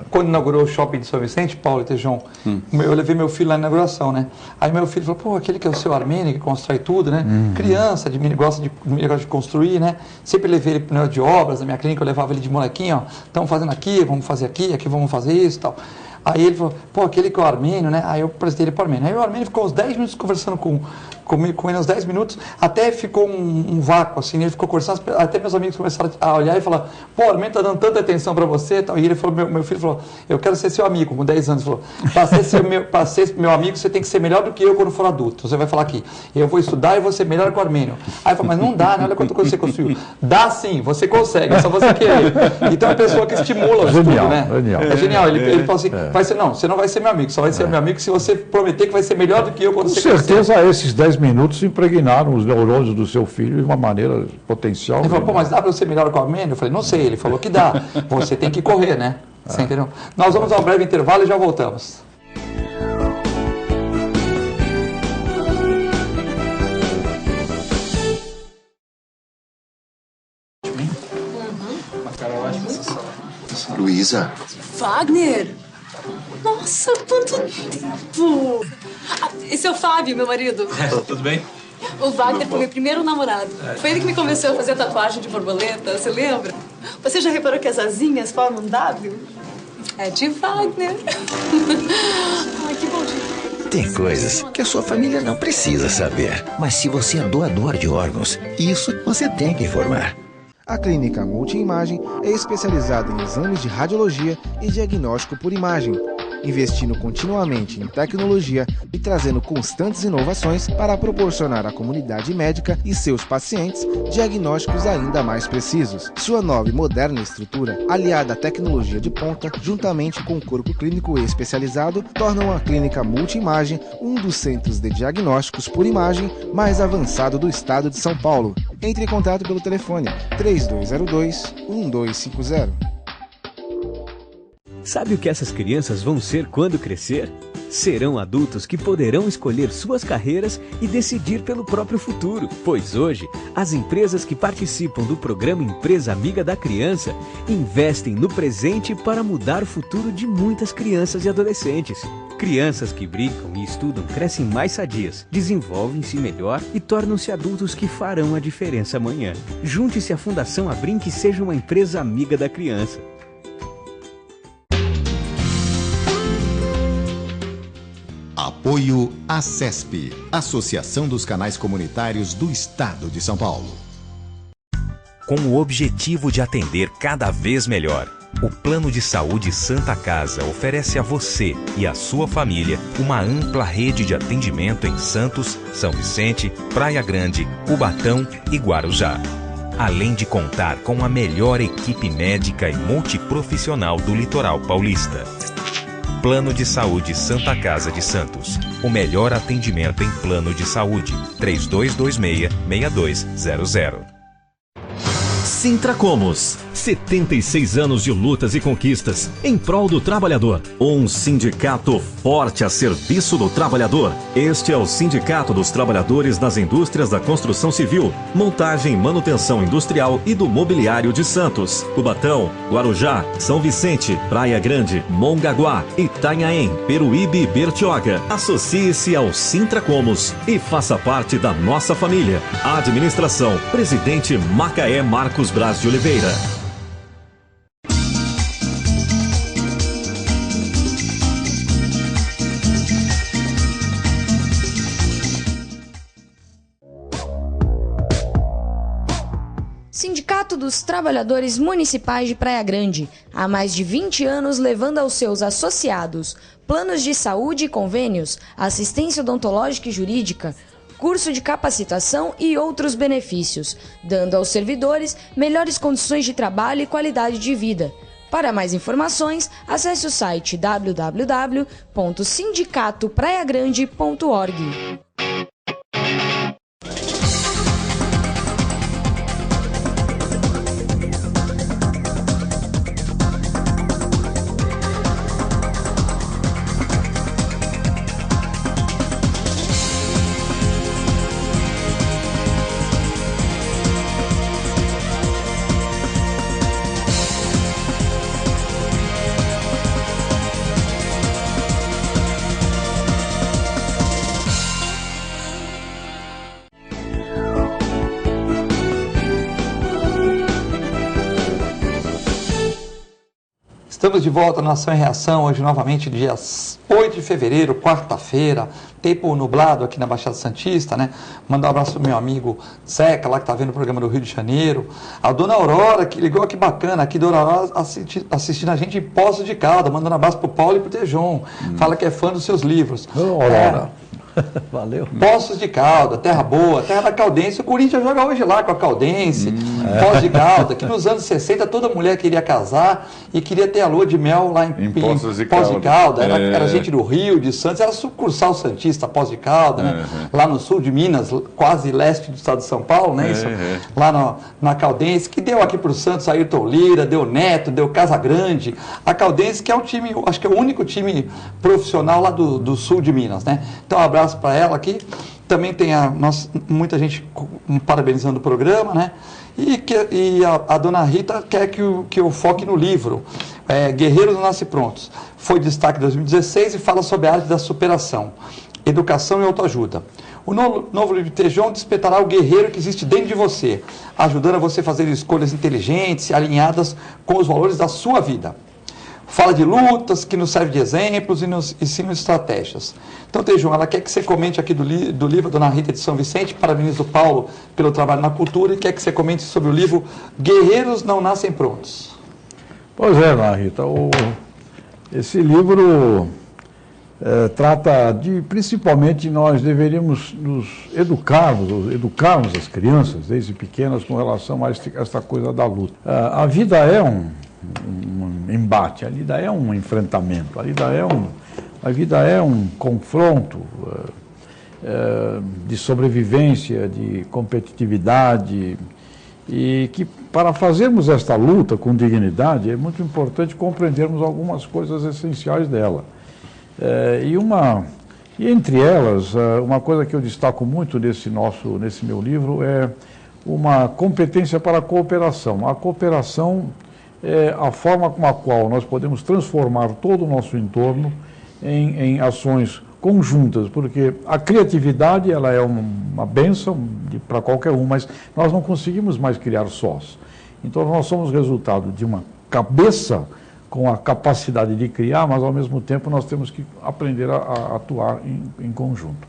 Quando inaugurou o shopping de São Vicente, Paulo e Tejão, eu levei meu filho lá na inauguração, né? Aí meu filho falou, pô, aquele que é o seu Armênio, que constrói tudo, né? Criança, gosta de construir, né? Sempre levei ele para o negócio de obras, na minha clínica eu levava ele de molequinho, ó, estamos fazendo aqui, vamos fazer aqui vamos fazer isso e tal. Aí ele falou, pô, aquele que é o Armênio, né? Aí eu apresentei ele para o Armênio. Aí o Armênio ficou uns 10 minutos conversando comigo, com ele uns 10 minutos, até ficou um vácuo, assim, ele ficou conversando, até meus amigos começaram a olhar e falar, pô, o Armênio tá dando tanta atenção para você e tal. E ele falou, meu filho falou, eu quero ser seu amigo, com 10 anos, falou, para ser meu amigo, você tem que ser melhor do que eu quando for adulto. Você vai falar aqui, eu vou estudar e vou ser melhor que o Armênio. Aí eu falei, mas não dá, né? Olha quanto você conseguiu. Dá sim, você consegue, é só você querer. Então é uma pessoa que estimula o estudo, né?
Genial.
É genial. Ele falou assim, você não vai ser meu amigo, só vai ser meu amigo se você prometer que vai ser melhor do que eu quando você
crescer. Com certeza, esses 10 minutos impregnaram os neurônios do seu filho de uma maneira potencial.
Ele falou, pô, mas dá para eu ser melhor que o Armênio? Eu falei, não sei. Ele falou que dá. Você tem que correr, né? Você entendeu? Nós vamos a um breve intervalo e já voltamos.
Luísa.
Wagner! Nossa, quanto tempo! Esse é o Fábio, meu marido.
Tudo bem?
O Wagner foi meu primeiro namorado. Foi ele que me convenceu a fazer tatuagem de borboleta, você lembra? Você já reparou que as asinhas formam um W? É de Wagner. Ai, que bom dia.
Tem coisas que a sua família não precisa saber. Mas se você é doador de órgãos, isso você tem que informar.
A Clínica Multiimagem é especializada em exames de radiologia e diagnóstico por imagem, investindo continuamente em tecnologia e trazendo constantes inovações para proporcionar à comunidade médica e seus pacientes diagnósticos ainda mais precisos. Sua nova e moderna estrutura, aliada à tecnologia de ponta, juntamente com o corpo clínico especializado, tornam a Clínica Multiimagem um dos centros de diagnósticos por imagem mais avançado do estado de São Paulo. Entre em contato pelo telefone 3202-1250.
Sabe o que essas crianças vão ser quando crescer? Serão adultos que poderão escolher suas carreiras e decidir pelo próprio futuro. Pois hoje, as empresas que participam do programa Empresa Amiga da Criança investem no presente para mudar o futuro de muitas crianças e adolescentes. Crianças que brincam e estudam crescem mais sadias, desenvolvem-se melhor e tornam-se adultos que farão a diferença amanhã. Junte-se à Fundação Abrinq e seja uma empresa amiga da criança.
Apoio ACESP, Associação dos Canais Comunitários do Estado de São Paulo.
Com o objetivo de atender cada vez melhor, o Plano de Saúde Santa Casa oferece a você e a sua família uma ampla rede de atendimento em Santos, São Vicente, Praia Grande, Cubatão e Guarujá. Além de contar com a melhor equipe médica e multiprofissional do litoral paulista. Plano de Saúde Santa Casa de Santos. O melhor atendimento em plano de saúde. 3226-6200.
Sintracomos. 76 anos de lutas e conquistas em prol do trabalhador. Um sindicato forte a serviço do trabalhador. Este é o Sindicato dos Trabalhadores das Indústrias da Construção Civil, Montagem e Manutenção Industrial e do Mobiliário de Santos, Cubatão, Guarujá, São Vicente, Praia Grande, Mongaguá, Itanhaém, Peruíbe e Bertioga. Associe-se ao Sintracomos e faça parte da nossa família. Administração, Presidente Macaé Marcos Braz de Oliveira.
Sindicato dos Trabalhadores Municipais de Praia Grande, há mais de 20 anos levando aos seus associados planos de saúde e convênios, assistência odontológica e jurídica, curso de capacitação e outros benefícios, dando aos servidores melhores condições de trabalho e qualidade de vida. Para mais informações, acesse o site www.sindicatopraiagrande.org.
Estamos de volta na Ação e Reação, hoje novamente dia 8 de fevereiro, quarta-feira, tempo nublado aqui na Baixada Santista, né? Mandar um abraço pro meu amigo Zeca, lá que tá vendo o programa do Rio de Janeiro. A dona Aurora, que ligou aqui bacana, aqui dona Aurora assistindo a gente em Poços de Caldas, mandando um abraço pro Paulo e pro Tejon. Fala que é fã dos seus livros.
Aurora. Valeu.
Poços de Caldas, terra boa, terra da Caldense. O Corinthians joga hoje lá com a Caldense, Poços de Caldas, que nos anos 60 toda mulher queria casar e queria ter a lua de mel lá em Poços de Caldas. Era gente do Rio, de Santos, era sucursal santista, Poços de Caldas, né? Lá no sul de Minas, quase leste do estado de São Paulo, né? Isso, lá na Caldense, que deu aqui para o Santos Ayrton Lira, deu Neto, deu Casagrande. A Caldense, que é um time, acho que é o único time profissional lá do sul de Minas, né? Então, um abraço para ela aqui. Também tem muita gente parabenizando o programa, né? E a dona Rita quer que eu foque no livro Guerreiros Não Nascem Prontos. Foi destaque em 2016 e fala sobre a arte da superação, educação e autoajuda. O novo livro de Tejon despertará o guerreiro que existe dentro de você, ajudando a você a fazer escolhas inteligentes e alinhadas com os valores da sua vida. Fala de lutas, que nos serve de exemplos e nos ensina estratégias. Então, Tejon, ela quer que você comente aqui do livro Dona Rita de São Vicente, parabeniza o Paulo pelo trabalho na cultura, e quer que você comente sobre o livro Guerreiros Não Nascem Prontos.
Pois é, Dona Rita, esse livro trata principalmente, nós deveríamos nos educarmos as crianças, desde pequenas, com relação a esta coisa da luta. A vida é um embate, a vida é um enfrentamento, a vida é um confronto de sobrevivência, de competitividade, e que para fazermos esta luta com dignidade é muito importante compreendermos algumas coisas essenciais dela. E entre elas, uma coisa que eu destaco muito nesse meu livro é uma competência para a cooperação. A cooperação é a forma com a qual nós podemos transformar todo o nosso entorno em ações conjuntas, porque a criatividade ela é uma bênção para qualquer um, mas nós não conseguimos mais criar sós. Então nós somos resultado de uma cabeça com a capacidade de criar, mas ao mesmo tempo nós temos que aprender a atuar em conjunto.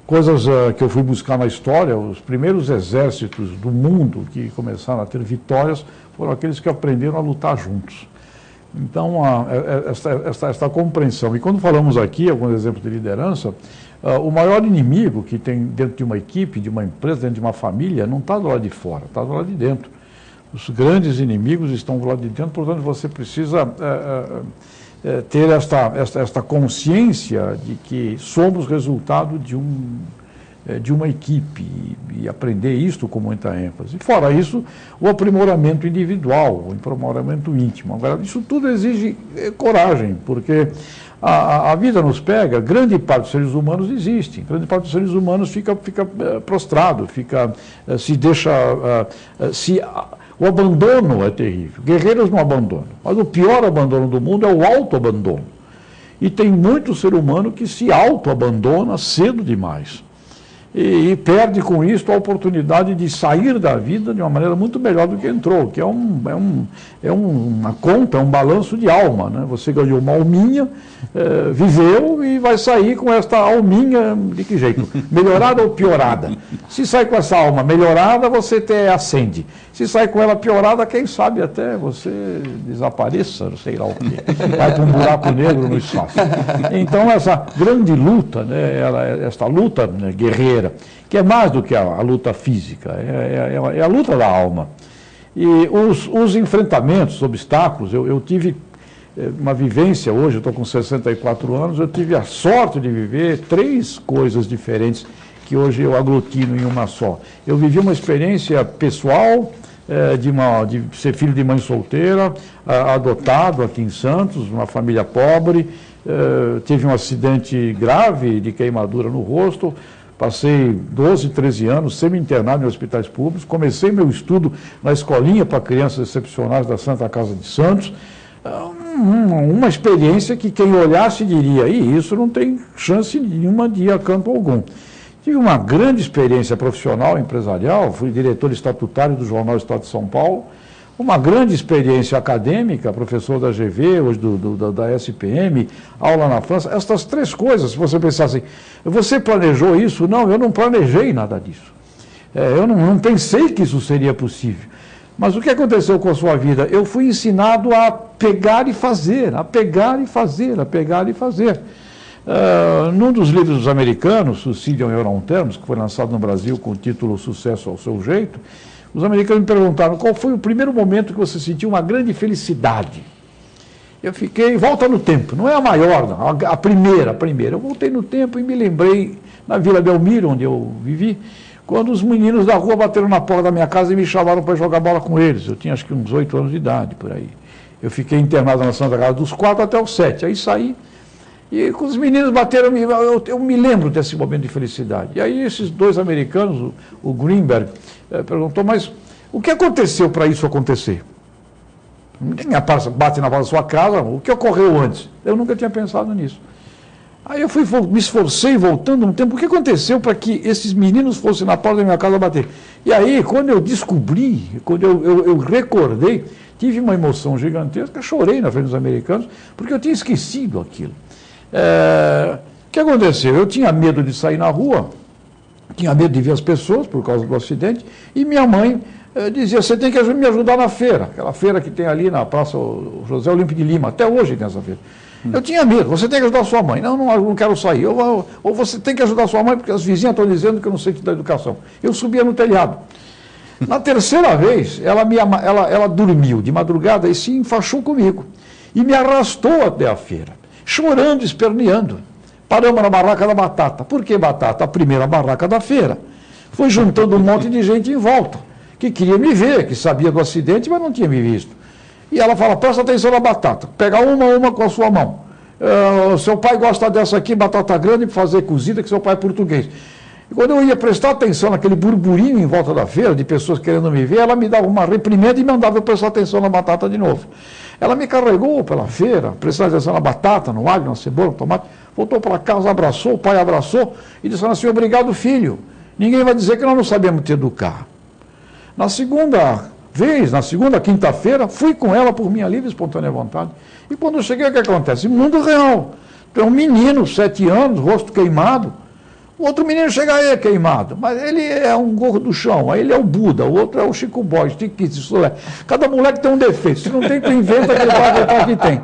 Coisas que eu fui buscar na história, os primeiros exércitos do mundo que começaram a ter vitórias foram aqueles que aprenderam a lutar juntos. Então, esta compreensão. E quando falamos aqui, alguns exemplos de liderança, o maior inimigo que tem dentro de uma equipe, de uma empresa, dentro de uma família, não está do lado de fora, está do lado de dentro. Os grandes inimigos estão do lado de dentro, portanto, você precisa ter esta consciência de que somos resultado de uma equipe e aprender isto com muita ênfase. Fora isso, o aprimoramento individual, o aprimoramento íntimo. Agora, isso tudo exige coragem, porque a vida nos pega, grande parte dos seres humanos desistem, grande parte dos seres humanos fica prostrado, se deixa... O abandono é terrível. Guerreiros não abandonam, mas o pior abandono do mundo é o autoabandono. E tem muito ser humano que se autoabandona cedo demais. E perde com isso a oportunidade de sair da vida de uma maneira muito melhor do que entrou, que é uma conta, um balanço de alma, né? Você ganhou uma alminha, viveu e vai sair com esta alminha de que jeito? Melhorada ou piorada? Se sai com essa alma melhorada, você até acende. Se sai com ela piorada, quem sabe até você desapareça, não sei lá o quê. Vai para um buraco negro no espaço. Então essa grande luta, né, esta luta, né, guerreira, que é mais do que a luta física, é a luta da alma. E os enfrentamentos, os obstáculos, eu tive uma vivência, hoje eu estou com 64 anos, eu tive a sorte de viver 3 coisas diferentes que hoje eu aglutino em uma só. Eu vivi uma experiência pessoal de ser filho de mãe solteira, adotado aqui em Santos, uma família pobre, tive um acidente grave de queimadura no rosto. Passei 12, 13 anos semi-internado em hospitais públicos, comecei meu estudo na escolinha para crianças excepcionais da Santa Casa de Santos, uma experiência que quem olhasse diria, isso não tem chance nenhuma de ir a canto algum. Tive uma grande experiência profissional, empresarial, fui diretor estatutário do Jornal Estado de São Paulo, uma grande experiência acadêmica, professor da GV, hoje da SPM, aula na França, estas 3 coisas, se você pensar assim, você planejou isso? Não, eu não planejei nada disso. Eu não pensei que isso seria possível. Mas o que aconteceu com a sua vida? Eu fui ensinado a pegar e fazer, a pegar e fazer, a pegar e fazer. Num dos livros dos americanos, Suicide on Your Own Terms, que foi lançado no Brasil com o título Sucesso ao Seu Jeito, os americanos me perguntaram qual foi o primeiro momento que você sentiu uma grande felicidade. Eu fiquei, volta no tempo, não é a maior, não, a primeira. Eu voltei no tempo e me lembrei, na Vila Belmiro, onde eu vivi, quando os meninos da rua bateram na porta da minha casa e me chamaram para jogar bola com eles. Eu tinha acho que uns 8 anos de idade, por aí. Eu fiquei internado na Santa Casa dos 4 até os 7, aí saí. E quando os meninos bateram, eu me lembro desse momento de felicidade. E aí esses 2 americanos, o Greenberg, perguntou, mas o que aconteceu para isso acontecer? Ninguém bate na porta da sua casa, o que ocorreu antes? Eu nunca tinha pensado nisso. Aí eu me esforcei voltando um tempo, o que aconteceu para que esses meninos fossem na porta da minha casa bater? E aí, quando eu descobri, quando eu recordei, tive uma emoção gigantesca, chorei na frente dos americanos, porque eu tinha esquecido aquilo. O que aconteceu? Eu tinha medo de sair na rua, tinha medo de ver as pessoas por causa do acidente, e minha mãe dizia, você tem que me ajudar na feira, aquela feira que tem ali na Praça José Olímpio de Lima, até hoje tem essa feira. Eu tinha medo, você tem que ajudar a sua mãe. Não quero sair. Ou você tem que ajudar a sua mãe, porque as vizinhas estão dizendo que eu não sei da educação. Eu subia no telhado. Na terceira vez, ela dormiu de madrugada e se enfaixou comigo. E me arrastou até a feira, chorando, esperneando. Paramos na barraca da batata. Por que batata? A primeira barraca da feira. Foi juntando um monte de gente em volta, que queria me ver, que sabia do acidente, mas não tinha me visto. E ela fala, presta atenção na batata, pega uma com a sua mão. Seu pai gosta dessa aqui, batata grande, para fazer cozida, que seu pai é português. E quando eu ia prestar atenção naquele burburinho em volta da feira, de pessoas querendo me ver, ela me dava uma reprimenda e mandava eu prestar atenção na batata de novo. Ela me carregou pela feira, prestar atenção na batata, no alho, na cebola, no tomate, voltou para casa, abraçou, o pai abraçou e disse assim, obrigado filho, ninguém vai dizer que nós não sabemos te educar. Na segunda quinta-feira, fui com ela por minha livre e espontânea vontade. E quando eu cheguei, o que acontece? Mundo real. Tem um menino, 7 anos, rosto queimado. O outro menino chega aí queimado, mas ele é um gordo do chão, aí ele é o Buda, o outro é o Chico Boy, isso é. Cada moleque tem um defeito. Se não tem, tu inventa que ele vai acreditar que tem.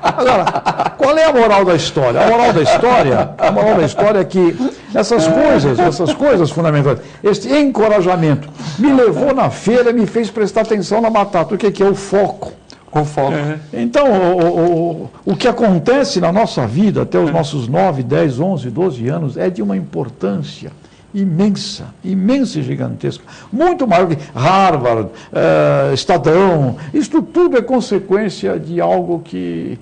Agora, qual é a moral da história? A moral da história é que essas coisas fundamentais, este encorajamento, me levou na feira e me fez prestar atenção na batata. O que é o foco? O foco. Então, o que acontece na nossa vida até os nossos 9, 10, 11, 12 anos é de uma importância imensa e gigantesca. Muito maior que Harvard, Estadão. Isto tudo é consequência de algo que...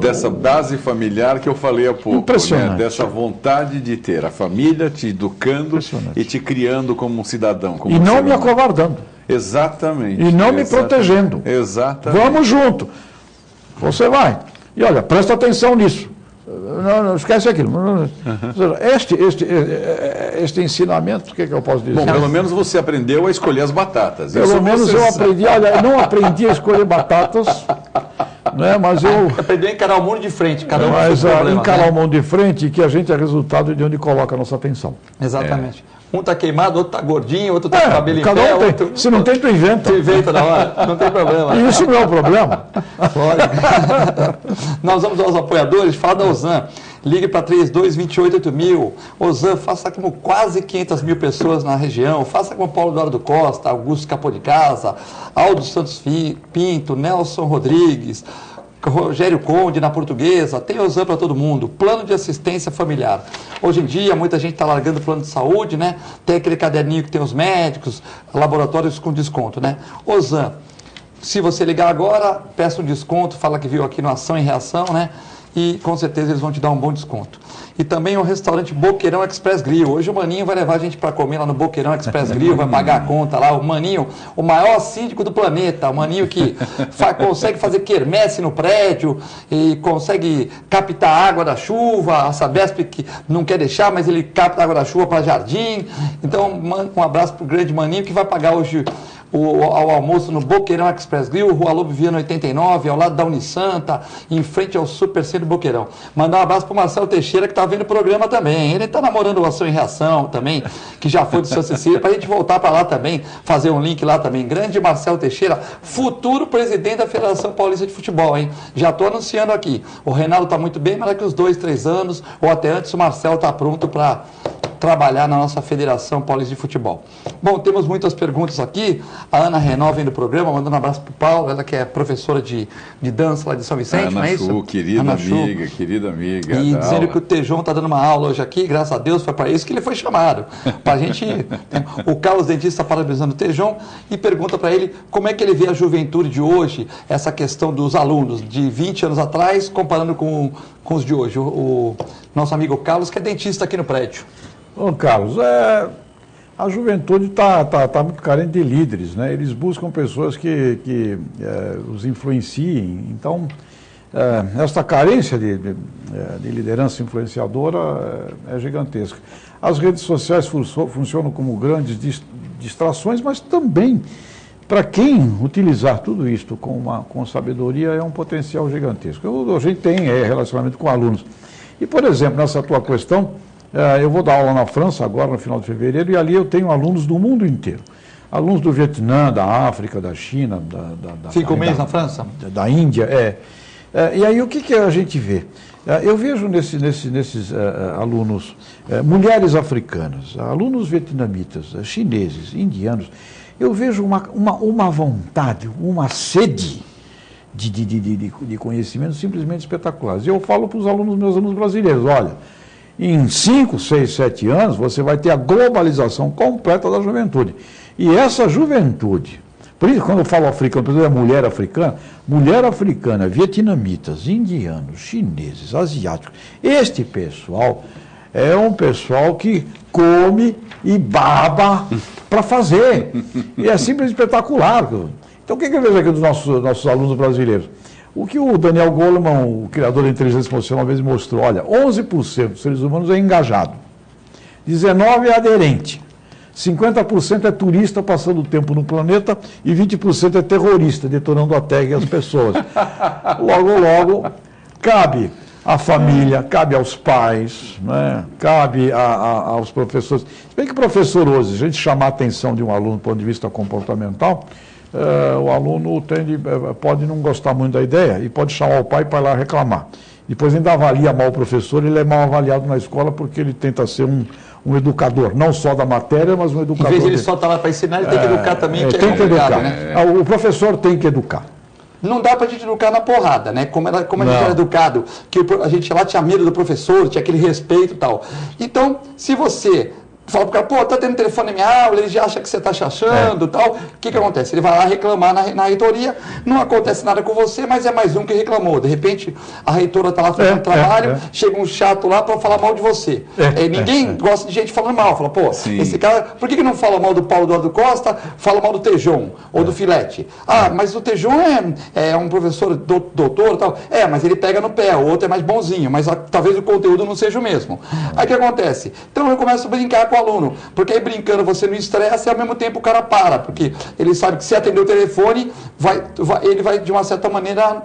dessa base familiar que eu falei há pouco, né? Dessa vontade de ter a família te educando e te criando como um cidadão. Como
não me acovardando.
Exatamente.
E não me protegendo.
Exatamente.
Vamos junto. Você vai. E olha, presta atenção nisso. Não esquece aquilo. Este ensinamento, o que eu posso dizer?
Bom, pelo menos você aprendeu a escolher as batatas.
Pelo menos eu aprendi, olha, eu não aprendi a escolher batatas, né, mas eu...
Aprendeu a encarar o mundo de frente, cada um
mas
com seu problema,
encarar o mundo de frente, que a gente é resultado de onde coloca a nossa atenção.
Exatamente. Um está queimado, outro está gordinho, outro está com cabelo em pé.
Outro... Se não tem, tu inventa.
Tu inventa na hora, não tem problema.
E isso não é o problema.
Nós vamos aos apoiadores, fala da Ozan. Ligue para 32288000. Ozan, faça como quase 500 mil pessoas na região. Faça como Paulo Eduardo Costa, Augusto Capô de Casa, Aldo Santos Pinto, Nelson Rodrigues, Rogério Conde na Portuguesa. Tem Ozan para todo mundo. Plano de assistência familiar. Hoje em dia, muita gente está largando o plano de saúde, né? Tem aquele caderninho que tem os médicos, laboratórios com desconto, né? Ozan, se você ligar agora, peça um desconto, fala que viu aqui no Ação e Reação, né? E com certeza eles vão te dar um bom desconto. E também o restaurante Boqueirão Express Grill. Hoje o Maninho vai levar a gente para comer lá no Boqueirão Express Grill, vai pagar a conta lá. O Maninho, o maior síndico do planeta, o Maninho que consegue fazer quermesse no prédio e consegue captar a água da chuva, a Sabesp que não quer deixar, mas ele capta a água da chuva para jardim. Então, um abraço para o grande Maninho que vai pagar hoje ao almoço no Boqueirão Express Grill, Rua Lobo Viana 89, ao lado da Unisanta, em frente ao Supercentro Boqueirão. Mandar um abraço pro Marcelo Teixeira, que tá vendo o programa também. Ele tá namorando o Ação e Reação também, que já foi do São Cecília, pra gente voltar para lá também, fazer um link lá também. Grande Marcelo Teixeira, futuro presidente da Federação Paulista de Futebol, hein? Já tô anunciando aqui. O Reinaldo tá muito bem, mas daqui uns 2, 3 anos, ou até antes, o Marcelo tá pronto para trabalhar na nossa Federação Paulista de Futebol. Bom, temos muitas perguntas aqui. A Ana Renova vem do programa, mandando um abraço para o Paulo, ela que é professora de dança lá de São Vicente,
Ana
não é isso?
Chu, querida amiga.
E dizendo que o Tejon está dando uma aula hoje aqui, graças a Deus, foi para isso que ele foi chamado. Para a gente. O Carlos Dentista está parabenizando o Tejon e pergunta para ele como é que ele vê a juventude de hoje, essa questão dos alunos de 20 anos atrás, comparando com os de hoje. O nosso amigo Carlos, que é dentista aqui no prédio.
Ô, Carlos, a juventude está muito carente de líderes, né? Eles buscam pessoas que os influenciem. Então, esta carência de liderança influenciadora é gigantesca. As redes sociais funcionam como grandes distrações, mas também, para quem utilizar tudo isto com sabedoria, é um potencial gigantesco. A gente tem relacionamento com alunos. E, por exemplo, nessa tua questão, eu vou dar aula na França agora, no final de fevereiro, e ali eu tenho alunos do mundo inteiro. Alunos do Vietnã, da África, da China,
Fica um mês na França?
Da Índia, e aí o que a gente vê? Eu vejo nesses alunos mulheres africanas, alunos vietnamitas, chineses, indianos, eu vejo uma vontade, uma sede de conhecimento simplesmente espetaculares. Eu falo para os meus alunos brasileiros, olha, em 5, 6, 7 anos, você vai ter a globalização completa da juventude. E essa juventude, por isso quando eu falo africano, por exemplo, mulher africana, vietnamitas, indianos, chineses, asiáticos, este pessoal é um pessoal que come e baba para fazer. E é simplesmente espetacular. Então o que eu vejo aqui dos nossos alunos brasileiros? O que o Daniel Goleman, o criador da inteligência emocional, uma vez mostrou, olha, 11% dos seres humanos é engajado, 19% é aderente, 50% é turista passando tempo no planeta e 20% é terrorista, detonando a terra e as pessoas. Logo, cabe à família, cabe aos pais, né? Cabe aos professores. Se bem que professor hoje, se a gente chamar a atenção de um aluno do ponto de vista comportamental, o aluno pode não gostar muito da ideia e pode chamar o pai para ir lá reclamar. Depois ainda avalia mal o professor, ele é mal avaliado na escola porque ele tenta ser um educador, não só da matéria, mas um educador.
Em vez de ele só estar lá para ensinar, ele tem que educar também.
Tem que educar, né? O professor tem que educar.
Não dá para a gente educar na porrada, né? Como a gente era educado, que a gente lá tinha medo do professor, tinha aquele respeito e tal. Então, se você fala pro cara, pô, tá tendo telefone na minha aula, ele já acha que você tá chachando e tal. O que acontece? Ele vai lá reclamar na reitoria, não acontece nada com você, mas é mais um que reclamou. De repente, a reitora tá lá fazendo trabalho, chega um chato lá para falar mal de você. Ninguém gosta de gente falando mal. Fala, pô, esse cara, por que não fala mal do Paulo Eduardo Costa, fala mal do Tejon ou do Filete? Ah, mas o Tejon é um professor doutor e tal. Mas ele pega no pé, o outro é mais bonzinho, mas talvez o conteúdo não seja o mesmo. Aí o que acontece? Então eu começo a brincar com o aluno, porque aí brincando você não estressa e ao mesmo tempo o cara para, porque ele sabe que se atender o telefone, ele vai de uma certa maneira,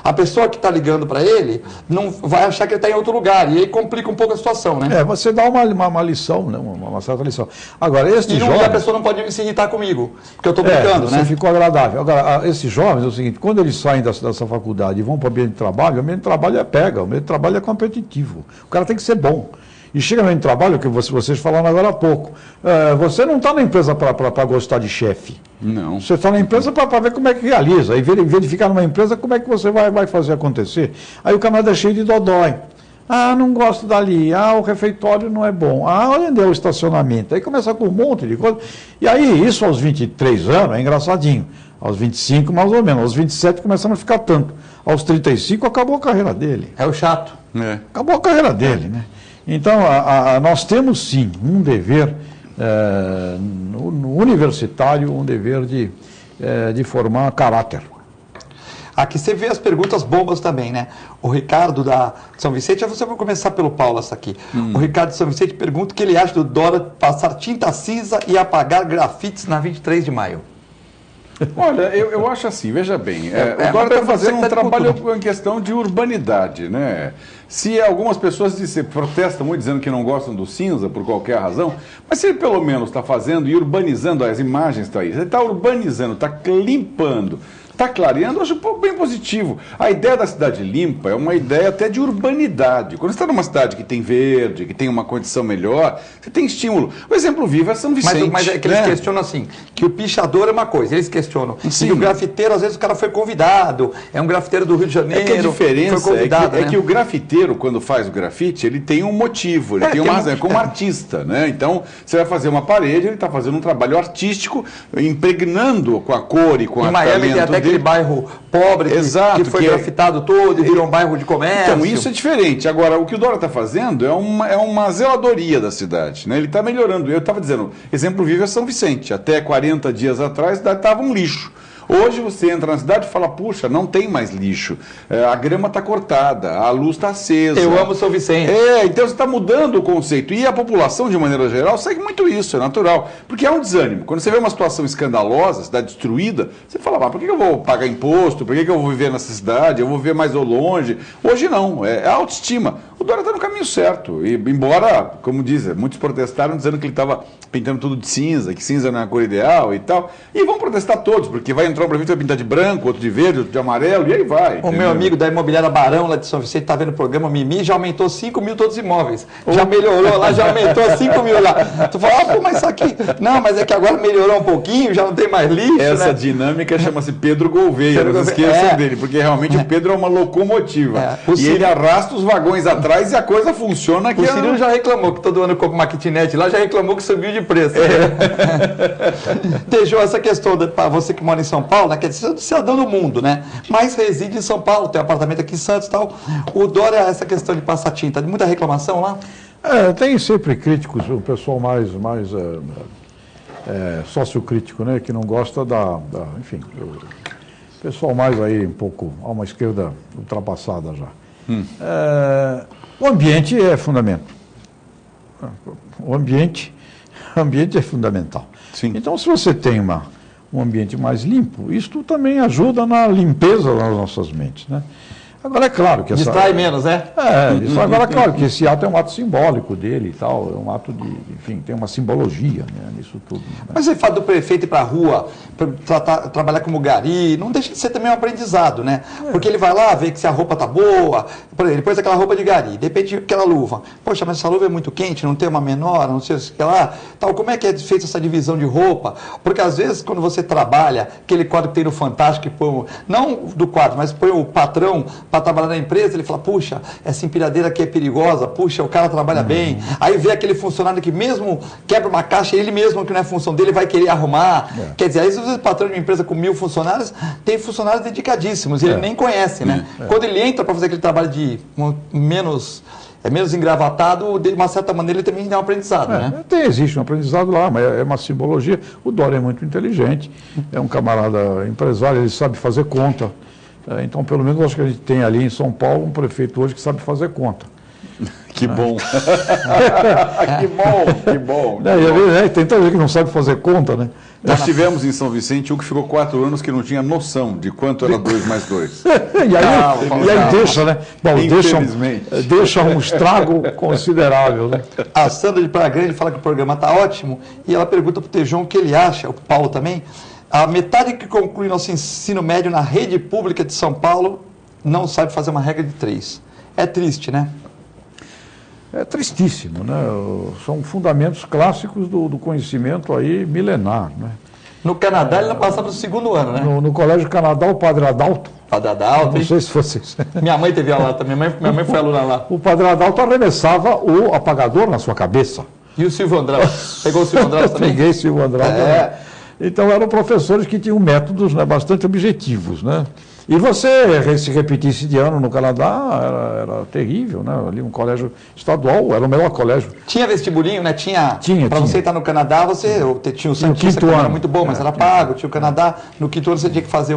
a pessoa que está ligando para ele não vai achar que ele está em outro lugar, e aí complica um pouco a situação, né?
Você dá uma lição, né? uma certa lição. Agora,
e a pessoa não pode se irritar comigo, porque eu estou brincando, né?
Você ficou agradável. Agora, esses jovens, é o seguinte, quando eles saem dessa faculdade e vão para o ambiente de trabalho, o ambiente de trabalho o ambiente de trabalho é competitivo. O cara tem que ser bom. E chega no trabalho, que vocês falaram agora há pouco, você não está na empresa para gostar de chefe.
Não.
Você está na empresa para ver como é que realiza. E verificar numa empresa como é que você vai fazer acontecer. Aí o camarada é cheio de dodói. Não gosto dali. O refeitório não é bom. Onde é o estacionamento? Aí começa com um monte de coisa. E aí, isso aos 23 anos é engraçadinho. Aos 25, mais ou menos. Aos 27 começando a ficar tanto. Aos 35, acabou a carreira dele.
É o chato.
Acabou a carreira dele, né? Então, nós temos sim um dever no universitário, um dever de formar caráter.
Aqui você vê as perguntas bombas também, né? O Ricardo da São Vicente, você vai começar pelo Paulo essa aqui. O Ricardo de São Vicente pergunta o que ele acha do Dória passar tinta cinza e apagar grafites na 23 de maio.
Olha, eu acho assim, veja bem, o Dória está fazendo um trabalho em questão de urbanidade, né? Se algumas pessoas protestam muito dizendo que não gostam do cinza por qualquer razão, mas se ele pelo menos está fazendo e urbanizando, as imagens estão aí, ele está urbanizando, está limpando, está clareando, eu acho bem positivo. A ideia da cidade limpa é uma ideia até de urbanidade. Quando você está numa cidade que tem verde, que tem uma condição melhor, você tem estímulo. O exemplo vivo é São Vicente.
Mas é que eles questionam assim, que o pichador é uma coisa, eles questionam.
Sim.
E o grafiteiro, às vezes o cara foi convidado, é um grafiteiro do Rio de Janeiro,
que a diferença
foi convidado,
é que o grafiteiro, quando faz o grafite, ele tem um motivo, ele tem uma razão, é como artista, né? Então, você vai fazer uma parede, ele está fazendo um trabalho artístico, impregnando com a cor e com a talento
Miami tem até aquele bairro pobre que foi grafitado todo e virou um bairro de comércio.
Então, isso é diferente. Agora, o que o Dória está fazendo é uma zeladoria da cidade, né? Ele está melhorando. Eu estava dizendo, exemplo vivo é São Vicente. Até 40 dias atrás, a cidade estava um lixo. Hoje você entra na cidade e fala, puxa, não tem mais lixo, a grama está cortada, a luz está acesa.
Eu amo São Vicente.
Então você está mudando o conceito. E a população, de maneira geral, segue muito isso, é natural. Porque é um desânimo. Quando você vê uma situação escandalosa, cidade destruída, você fala, por que eu vou pagar imposto? Por que eu vou viver nessa cidade? Eu vou viver mais ao longe? Hoje não, é a autoestima. O Dória está no caminho certo. E, embora, como dizem, muitos protestaram dizendo que ele estava pintando tudo de cinza, que cinza não é a cor ideal e tal. E vão protestar todos, porque vai entrar um prefeito, vai pintar de branco, outro de verde, outro de amarelo, e aí vai.
O meu amigo da imobiliária Barão, lá de São Vicente, está vendo o programa Mimi, já aumentou 5 mil todos os imóveis. Já melhorou lá, já aumentou 5 mil lá. Tu fala, pô, mas isso aqui... Não, mas é que agora melhorou um pouquinho, já não tem mais lixo,
Essa dinâmica chama-se Pedro Gouveia, não se esqueçam dele, porque realmente o Pedro é uma locomotiva. E ele arrasta os vagões atrás e a coisa funciona.
O Cirilo já reclamou que todo ano compra uma kitnet lá, já reclamou que subiu de preço. Deixou essa questão para você que mora em São Paulo, né, que é cidadão do mundo, né? Mas reside em São Paulo, tem um apartamento aqui em Santos e tal. O Dória, essa questão de passar tinta, muita reclamação lá?
Tem sempre críticos, o pessoal mais sociocrítico, né? Que não gosta enfim, o pessoal mais aí um pouco a uma esquerda ultrapassada já. O ambiente é fundamental. O ambiente é fundamental.
Sim.
Então, se você tem um ambiente mais limpo, isto também ajuda na limpeza das nossas mentes, né? Agora, é claro que...
Distrai menos, né?
Agora, é claro que esse ato é um ato simbólico dele e tal, é um ato de... Enfim, tem uma simbologia, né, nisso tudo. Né?
Mas o fato do prefeito ir para a rua, trabalhar como gari, não deixa de ser também um aprendizado, né? Porque ele vai lá, vê que se a roupa tá boa, por exemplo, ele pôs aquela roupa de gari, de repente aquela luva. Poxa, mas essa luva é muito quente, não tem uma menor, não sei o que lá. Tal, como é que é feita essa divisão de roupa? Porque às vezes, quando você trabalha, aquele quadro que tem no Fantástico, que põe, não do quadro, mas põe o patrão para trabalhar na empresa, ele fala, puxa, essa empilhadeira aqui é perigosa, puxa, o cara trabalha bem. Aí vê aquele funcionário que mesmo quebra uma caixa, ele mesmo, que não é função dele, vai querer arrumar. Quer dizer, aí se você patrão de uma empresa com 1000 funcionários, tem funcionários dedicadíssimos, ele nem conhece, né? Quando ele entra para fazer aquele trabalho de menos engravatado, de uma certa maneira ele também dá um aprendizado, né?
Existe um aprendizado lá, mas é uma simbologia. O Dória é muito inteligente, é um camarada empresário, ele sabe fazer conta. Então, pelo menos, acho que a gente tem ali em São Paulo um prefeito hoje que sabe fazer conta.
Que bom. que bom.
Tem tanta gente que não sabe fazer conta, né?
Nós tivemos em São Vicente um que ficou 4 anos que não tinha noção de quanto era 2 mais 2.
E aí deixa, né? Bom, deixa um estrago considerável, né?
A Sandra de Praia Grande fala que o programa está ótimo e ela pergunta para o Tejon o que ele acha, o Paulo também. A metade que conclui nosso ensino médio na rede pública de São Paulo não sabe fazer uma regra de 3. É triste, né?
É tristíssimo, né? São fundamentos clássicos do conhecimento aí milenar, né?
No Canadá ele não passava para o 2º ano, né?
No Colégio Canadá, o Padre Adalto.
Padre Adalto.
Não sei se vocês...
Minha mãe teve aula lá também, minha mãe foi aluna lá.
O Padre Adalto arremessava o apagador na sua cabeça.
E o Silvio Andraus? Pegou o Silvio Andraus também?
Peguei o Silvio Andraus também. Então eram professores que tinham métodos, né, bastante objetivos, né? E você, se repetisse de ano no Canadá, era terrível, né? Ali um colégio estadual, era o melhor colégio.
Tinha vestibulinho, né? Tinha. Para você estar no Canadá, você tinha o Santista, que era muito bom, mas era pago. Tinha o Canadá, no 5º ano você tinha que fazer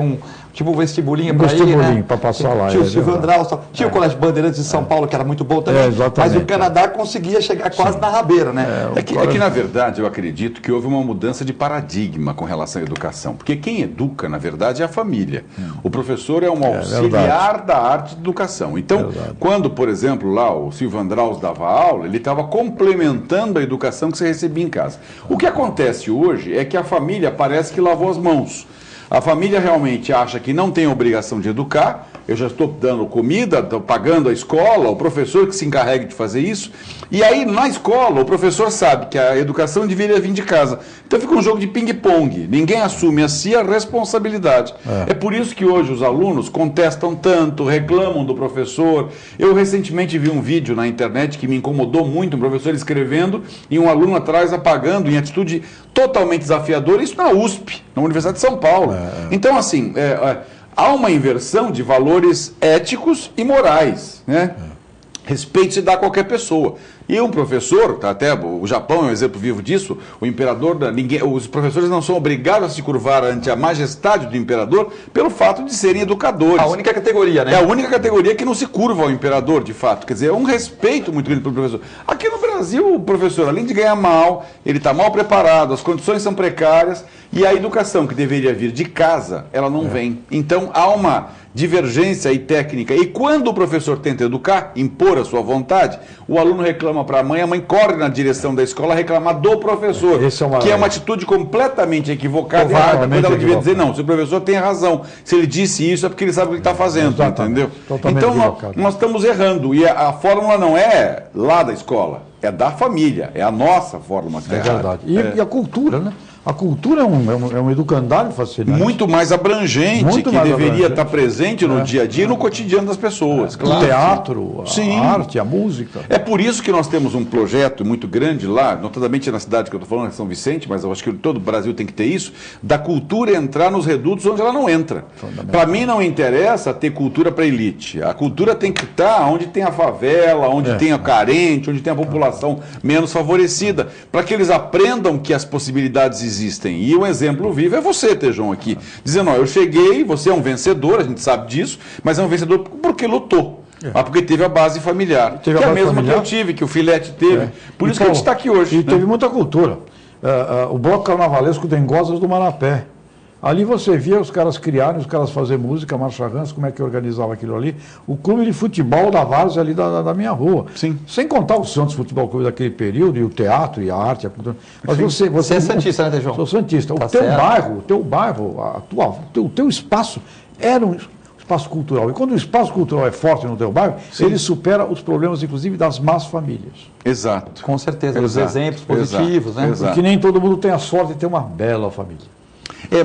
tipo um vestibulinho
Um
para ir, né?
vestibulinho para passar lá.
Tinha o Silvio Andraus, tinha o Colégio Bandeirantes de São Paulo, que era muito bom também, mas o Canadá conseguia chegar quase na rabeira, né?
É que, na verdade, eu acredito que houve uma mudança de paradigma com relação à educação, porque quem educa, na verdade, é a família. O professor é um auxiliar da arte de educação. Então, quando, por exemplo, lá o Silvio Andraus dava aula, ele estava complementando a educação que você recebia em casa. O que acontece hoje é que a família parece que lavou as mãos. A família realmente acha que não tem obrigação de educar, eu já estou dando comida, estou pagando a escola, o professor que se encarregue de fazer isso. E aí, na escola, o professor sabe que a educação deveria vir de casa. Então fica um jogo de ping-pong, ninguém assume a si a responsabilidade. É por isso que hoje os alunos contestam tanto, reclamam do professor. Eu recentemente vi um vídeo na internet que me incomodou muito, um professor escrevendo e um aluno atrás apagando em atitude totalmente desafiadora, isso na USP, na Universidade de São Paulo. Então, assim, há uma inversão de valores éticos e morais, né? Respeito se dá a qualquer pessoa. E um professor, até o Japão é um exemplo vivo disso, o imperador, os professores não são obrigados a se curvar ante a majestade do imperador pelo fato de serem educadores.
A única categoria, né?
É a única categoria que não se curva ao imperador, de fato. Quer dizer, é um respeito muito grande pelo professor. Aqui no Brasil, o professor, além de ganhar mal, ele está mal preparado, as condições são precárias, e a educação que deveria vir de casa, ela não vem. Então, há uma divergência aí técnica. E quando o professor tenta educar, impor a sua vontade, o aluno reclama para a mãe corre na direção da escola reclamar do professor, que é uma atitude completamente equivocada e errada, quando ela devia dizer, não, se o professor tem razão, se ele disse isso é porque ele sabe o que ele está fazendo, entendeu? Então nós estamos errando, e a fórmula não é lá da escola, é da família, é a nossa fórmula que está errada.
Verdade. E a cultura, né? A cultura é um educandário fascinante.
Muito mais abrangente, que deveria estar presente no dia a dia e no cotidiano das pessoas.
Claro. O teatro, a arte, a música.
É por isso que nós temos um projeto muito grande lá, notadamente na cidade que eu estou falando, São Vicente, mas eu acho que todo o Brasil tem que ter isso, da cultura entrar nos redutos onde ela não entra. Para mim não interessa ter cultura para elite. A cultura tem que estar onde tem a favela, onde tem a carente, onde tem a população menos favorecida, para que eles aprendam que as possibilidades existem. E um exemplo vivo é você, Tejon, aqui, dizendo, eu cheguei, você é um vencedor, a gente sabe disso, mas é um vencedor porque lutou. Porque teve a base familiar, que é a mesma que eu tive, que o Filete teve. Por isso que a gente está aqui hoje.
E teve muita cultura. O Bloco Carnavalesco tem Gozas do Marapé. Ali você via os caras criarem, os caras fazer música, marcha ranço, como é que organizava aquilo ali. O clube de futebol da Várzea ali da minha rua.
Sim.
Sem contar o Santos Futebol Clube daquele período, e o teatro, e a arte, a cultura. Mas
você é santista, né, Tejon?
Sou santista.
Tá
o teu bairro, o teu espaço era um espaço cultural. E quando o espaço cultural é forte no teu bairro, ele supera os problemas, inclusive, das más famílias.
Exato.
Com certeza, os exemplos positivos, né?
Porque nem todo mundo tem a sorte de ter uma bela família.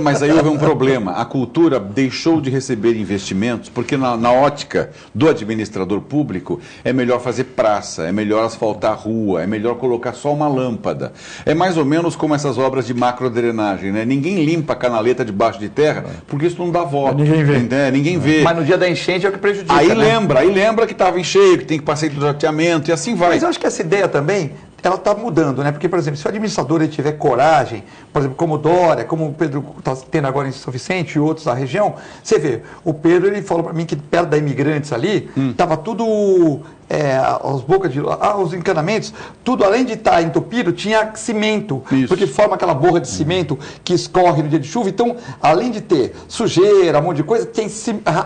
Mas aí houve um problema. A cultura deixou de receber investimentos porque na ótica do administrador público é melhor fazer praça, é melhor asfaltar a rua, é melhor colocar só uma lâmpada. É mais ou menos como essas obras de macrodrenagem, né? Ninguém limpa a canaleta debaixo de terra porque isso não dá voto.
Ninguém vê.
Ninguém vê.
Mas no dia da enchente é o que prejudica.
Aí lembra que estava em cheio, que tem que passar do jateamento e assim vai.
Mas eu acho que essa ideia também ela está mudando, né? Porque, por exemplo, se o administrador ele tiver coragem, por exemplo, como o Dória, como o Pedro está tendo agora em São Vicente e outros da região, você vê, o Pedro ele falou para mim que perto da Imigrantes ali, estava tudo, as bocas de os encanamentos, tudo além de estar entupido, tinha cimento, porque forma aquela borra de cimento que escorre no dia de chuva. Então, além de ter sujeira, um monte de coisa, tem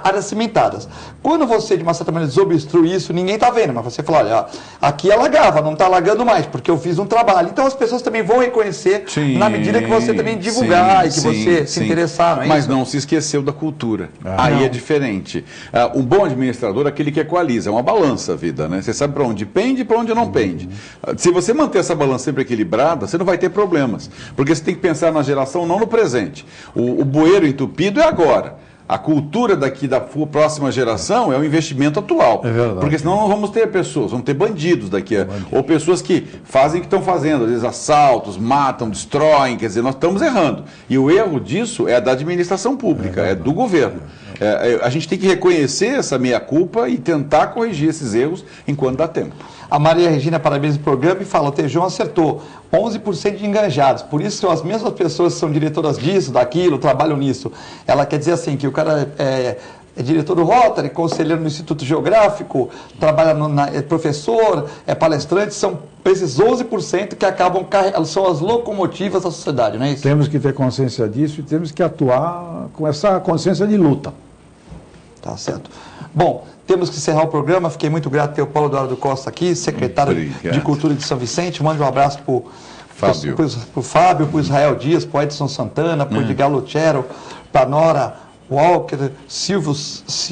áreas cimentadas. Quando você, de uma certa maneira, desobstrui isso, ninguém está vendo, mas você fala, olha, aqui alagava, não está alagando mais, porque eu fiz um trabalho. Então, as pessoas também vão reconhecer na medida que você também divulgar e que você se interessar, não é
Mas
isso?
não se esqueceu da cultura. Aí é diferente. Um bom administrador é aquele que equaliza, é uma balança a vida, né? Você sabe para onde pende e para onde não pende. Se você manter essa balança sempre equilibrada, você não vai ter problemas. Porque você tem que pensar na geração, não no presente. O bueiro entupido é agora. A cultura daqui da próxima geração é o investimento atual.
É verdade.
Porque senão não vamos ter pessoas, vamos ter bandidos daqui. Ou pessoas que fazem o que estão fazendo, às vezes assaltos, matam, destroem, quer dizer, nós estamos errando. E o erro disso é da administração pública, é do governo. a gente tem que reconhecer essa meia-culpa e tentar corrigir esses erros enquanto dá tempo.
A Maria Regina parabéns o programa e fala, o Tejon acertou, 11% de engajados, por isso as mesmas pessoas que são diretoras disso, daquilo, trabalham nisso. Ela quer dizer assim, que o cara é diretor do Rotary, conselheiro no Instituto Geográfico, trabalha é professor, é palestrante, são esses 11% que acabam são as locomotivas da sociedade, não é isso?
Temos que ter consciência disso e temos que atuar com essa consciência de luta.
Tá certo. Bom, temos que encerrar o programa. Fiquei muito grato ter o Paulo Eduardo Costa aqui, secretário de Cultura de São Vicente. Mande um abraço para o Fábio, para o Israel Dias, para o Edson Santana, para o Edgar Lutero, para a Nora Walker,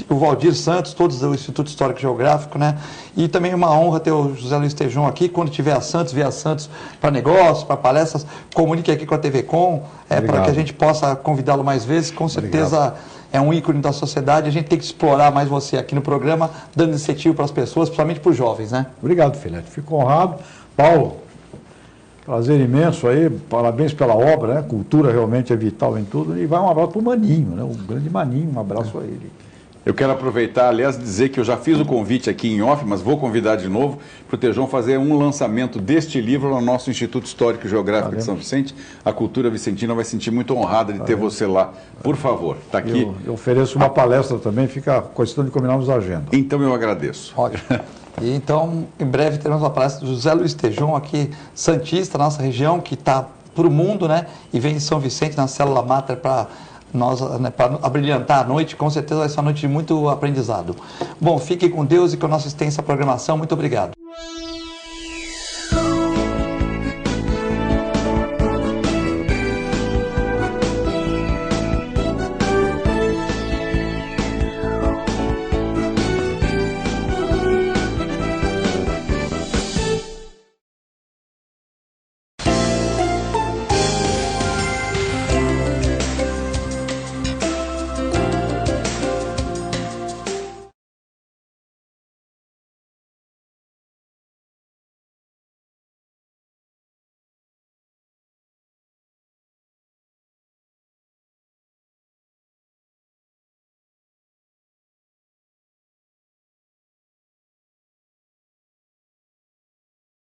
o Valdir Santos, todos do Instituto Histórico e Geográfico, né? E também uma honra ter o José Luiz Tejon aqui. Quando tiver a Santos, vier a Santos para negócios, para palestras, comunique aqui com a TV Com, para que a gente possa convidá-lo mais vezes. Com certeza é um ícone da sociedade. A gente tem que explorar mais você aqui no programa, dando incentivo para as pessoas, principalmente para os jovens, né?
Obrigado, Filete. Fico honrado. Paulo, prazer imenso aí, parabéns pela obra, né? Cultura realmente é vital em tudo. E vai um abraço para o Maninho, né? O grande Maninho, um abraço a ele.
Eu quero aproveitar, aliás, dizer que eu já fiz o convite aqui em off, mas vou convidar de novo para o Tejon fazer um lançamento deste livro no nosso Instituto Histórico e Geográfico de São Vicente. A cultura vicentina vai se sentir muito honrada de ter você lá. Por favor, está aqui.
Eu ofereço uma palestra também, fica questão de combinarmos a agenda.
Então eu agradeço.
Ótimo. E então, em breve teremos uma palestra do José Luiz Tejon, aqui, santista, nossa região, que está para o mundo, né? E vem de São Vicente, na Célula Mater, para nós, né, para abrilhantar a noite. Com certeza vai ser uma noite de muito aprendizado. Bom, fiquem com Deus e com a nossa extensa programação. Muito obrigado.